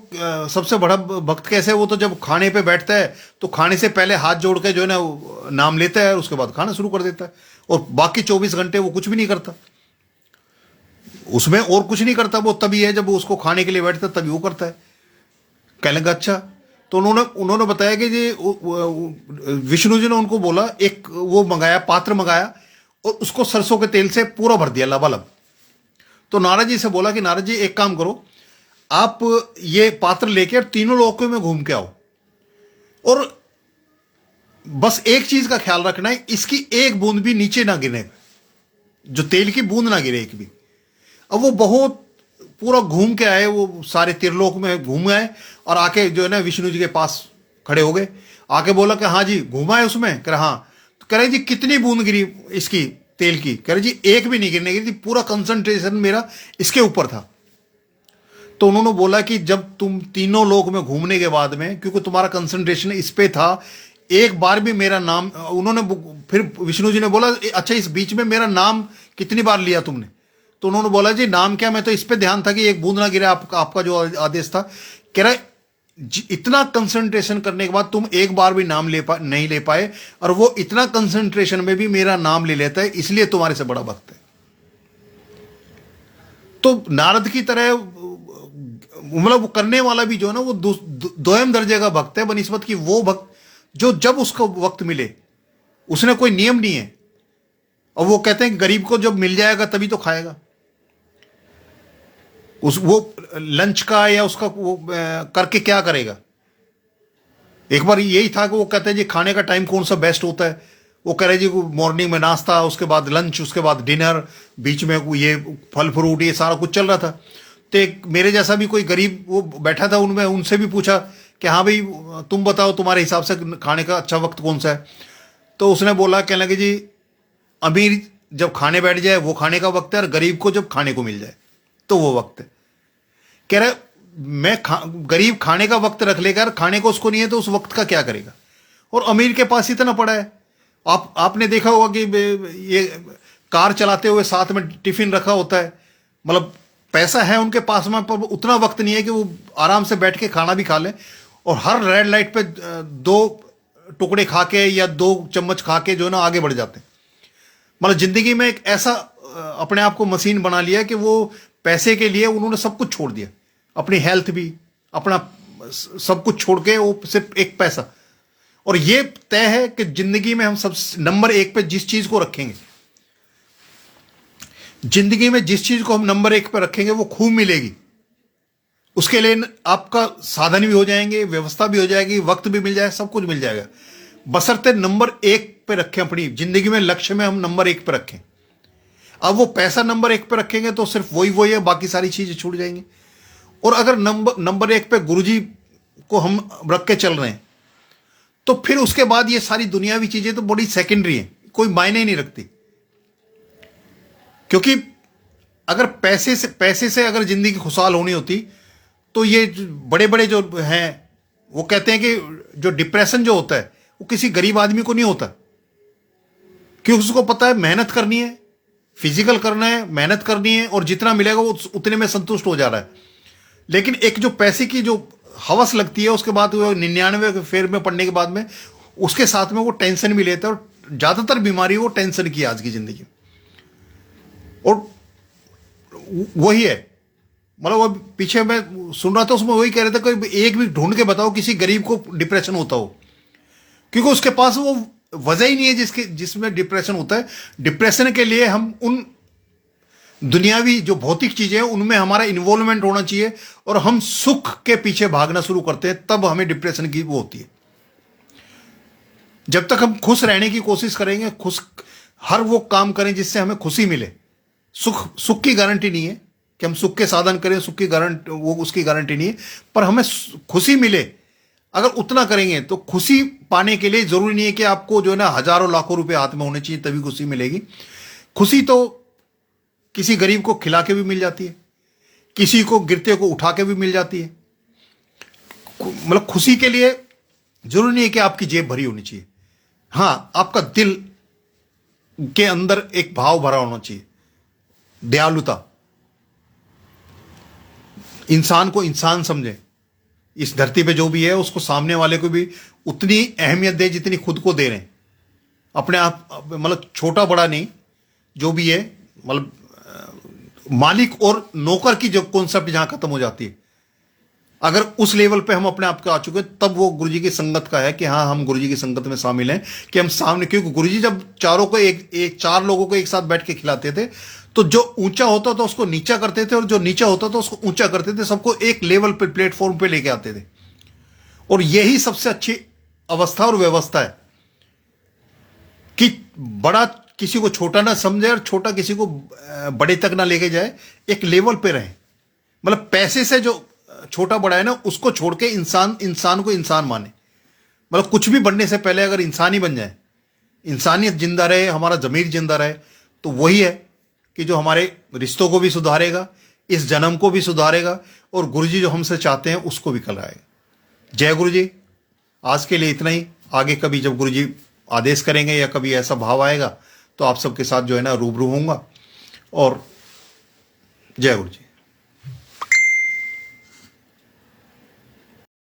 सबसे बड़ा भक्त कैसे है? वो तो जब खाने पे बैठता है तो खाने से पहले हाथ जोड़ के जो है ना नाम लेता है और उसके बाद खाना शुरू कर देता है, और बाकी 24 घंटे वो कुछ भी नहीं करता, उसमें और कुछ नहीं करता। वो तभी है जब वो उसको खाने के लिए बैठता है तभी वो करता है। कहने लगा अच्छा। तो उन्होंने बताया कि जी विष्णु जी ने उनको बोला एक वो मंगाया, पात्र मंगाया और उसको सरसों के तेल से पूरा भर दिया लबालब। तो नारद जी से बोला कि नारद जी एक काम करो, आप ये पात्र लेके और तीनों लोकों में घूम के आओ, और बस एक चीज का ख्याल रखना है इसकी एक बूंद भी नीचे ना गिरे, जो तेल की बूंद ना गिरे एक भी। अब वो बहुत पूरा घूम के आए, वो सारे त्रिलोक में घूम आए और आके जो है ना विष्णु जी के पास खड़े हो गए। आके बोला कि हाँ जी घूमा है उसमें? कह रहा हाँ। तो कह रहे जी कितनी बूंद गिरी इसकी तेल की? कह रहे जी एक भी नहीं गिरने गिरी थी, पूरा कंसंट्रेशन मेरा इसके ऊपर था। तो उन्होंने बोला कि जब तुम तीनों लोक में घूमने के बाद में, क्योंकि तुम्हारा कंसंट्रेशन इस पे था, एक बार भी मेरा नाम, उन्होंने फिर विष्णु जी ने बोला अच्छा इस बीच में मेरा नाम कितनी बार लिया तुमने? तो उन्होंने बोला जी नाम क्या, मैं तो इस पे ध्यान था कि एक बूंद ना गिरे, आपका जो आदेश था। कह रहा इतना कंसंट्रेशन करने के बाद तुम एक बार भी नाम नहीं ले पाए, और वो इतना कंसंट्रेशन में भी मेरा नाम ले लेता है, इसलिए तुम्हारे से बड़ा भक्त है। तो नारद की तरह मतलब वो करने वाला भी जो है ना वो दोयम दर्जे का भक्त है बनिस्बत की वो भक्त जो जब उसको वक्त मिले, उसने कोई नियम नहीं है। और वो कहते हैं गरीब को जब मिल जाएगा तभी तो खाएगा, वो लंच का या उसका वो करके क्या करेगा। एक बार यही था कि वो कहते हैं जी खाने का टाइम कौन सा बेस्ट होता है, वो कह रहे जी मॉर्निंग में नाश्ता, उसके बाद लंच, उसके बाद डिनर, बीच में ये फल फ्रूट, ये सारा कुछ चल रहा था। तो एक मेरे जैसा भी कोई गरीब वो बैठा था उनमें, उनसे भी पूछा कि हाँ भाई तुम बताओ तुम्हारे हिसाब से खाने का अच्छा वक्त कौन सा है। तो उसने बोला, कहने लगे जी अमीर जब खाने बैठ जाए वो खाने का वक्त है, और गरीब को जब खाने को मिल जाए तो वो वक्त है। कह रहे गरीब खाने का वक्त रख लेगा, खाने को उसको नहीं है तो उस वक्त का क्या करेगा। और अमीर के पास इतना पड़ा है, आपने देखा होगा कि ये कार चलाते हुए साथ में टिफिन रखा होता है, मतलब पैसा है उनके पास में, पर उतना वक्त नहीं है कि वो आराम से बैठ के खाना भी खा लें। और हर रेड लाइट पे 2 टुकड़े खा के या 2 चम्मच खा के जो है ना आगे बढ़ जाते हैं। मतलब जिंदगी में एक ऐसा अपने आप को मशीन बना लिया कि वो पैसे के लिए उन्होंने सब कुछ छोड़ दिया, अपनी हेल्थ भी, अपना सब कुछ छोड़ के वो सिर्फ एक पैसा। और ये तय है कि जिंदगी में हम सब नंबर 1 पे जिस चीज को रखेंगे, जिंदगी में जिस चीज को हम नंबर 1 पे रखेंगे वो खूब मिलेगी। उसके लिए आपका साधन भी हो जाएंगे, व्यवस्था भी हो जाएगी, वक्त भी मिल जाए, सब कुछ मिल जाएगा, बशर्ते नंबर 1 पे रखें अपनी जिंदगी में, लक्ष्य में हम नंबर 1 पे रखें। अब वो पैसा नंबर 1 पे रखेंगे तो सिर्फ वही है, बाकी सारी चीजें छूट जाएंगी। और अगर नंबर 1 पे गुरुजी को हम रख के चल रहे हैं तो फिर उसके बाद ये सारी दुनियावी चीजें तो बड़ी सेकेंडरी हैं, कोई मायने ही नहीं रखती। क्योंकि अगर पैसे से अगर जिंदगी खुशहाल होनी होती तो ये बड़े बड़े जो हैं वो कहते हैं कि जो डिप्रेशन जो होता है वो किसी गरीब आदमी को नहीं होता, क्योंकि उसको पता है मेहनत करनी है, फिजिकल करना है, मेहनत करनी है, और जितना मिलेगा वो उतने में संतुष्ट हो जा रहा है। लेकिन एक जो पैसे की जो हवस लगती है उसके बाद 99 फेर में पड़ने के बाद में उसके साथ में वो टेंशन भी लेता है, और ज्यादातर बीमारी वो टेंशन की आज की जिंदगी। और वही है, मतलब वो पीछे मैं सुन रहा था उसमें वही कह रहे थे कोई एक भी ढूंढ के बताओ किसी गरीब को डिप्रेशन होता हो, क्योंकि उसके पास वो वजह ही नहीं है जिसमें डिप्रेशन होता है। डिप्रेशन के लिए हम उन दुनियावी जो भौतिक चीजें हैं उनमें हमारा इन्वॉल्वमेंट होना चाहिए, और हम सुख के पीछे भागना शुरू करते हैं, तब हमें डिप्रेशन की वो होती है। जब तक हम खुश रहने की कोशिश करेंगे, हर वो काम करें जिससे हमें खुशी मिले, सुख की गारंटी नहीं है कि हम सुख के साधन करें, सुख की गारंटी वो उसकी गारंटी नहीं है, पर हमें खुशी मिले अगर उतना करेंगे तो खुशी पाने के लिए जरूरी नहीं है कि आपको जो है ना हजारों लाखों रुपए हाथ में होने चाहिए तभी खुशी मिलेगी। खुशी तो किसी गरीब को खिला के भी मिल जाती है, किसी को गिरते को उठा के भी मिल जाती है। मतलब खुशी के लिए जरूरी नहीं है कि आपकी जेब भरी होनी चाहिए, हाँ आपका दिल के अंदर एक भाव भरा होना चाहिए, दयालुता, इंसान को इंसान समझे, इस धरती पे जो भी है उसको सामने वाले को भी उतनी अहमियत दे जितनी खुद को दे रहे हैं। अपने आप मतलब छोटा बड़ा नहीं, जो भी है, मतलब मालिक और नौकर की जो कॉन्सेप्ट जहां खत्म हो जाती है, अगर उस लेवल पे हम अपने आप को आ चुके तब वो गुरुजी की संगत का है कि हाँ हम गुरुजी की संगत में शामिल हैं, कि हम सामने, क्योंकि गुरुजी जब चारों को एक 4 लोगों को एक साथ बैठ के खिलाते थे तो जो ऊंचा होता था उसको नीचा करते थे, और जो नीचा होता था उसको ऊंचा करते थे, सबको एक लेवल पे प्लेटफॉर्म पे लेके आते थे। और यही सबसे अच्छी अवस्था और व्यवस्था है कि बड़ा किसी को छोटा ना समझे और छोटा किसी को बड़े तक ना लेके जाए, एक लेवल पे रहे। मतलब पैसे से जो छोटा बड़ा है ना उसको छोड़ के इंसान को इंसान माने। मतलब कुछ भी बनने से पहले अगर इंसान ही बन जाए, इंसानियत जिंदा रहे, हमारा जमीर जिंदा रहे, तो वही है कि जो हमारे रिश्तों को भी सुधारेगा, इस जन्म को भी सुधारेगा, और गुरुजी जो हमसे चाहते हैं उसको भी कराएगा। जय गुरुजी। आज के लिए इतना ही। आगे कभी जब गुरुजी आदेश करेंगे या कभी ऐसा भाव आएगा तो आप सबके साथ जो है ना रूबरू होऊंगा। और जय गुरुजी।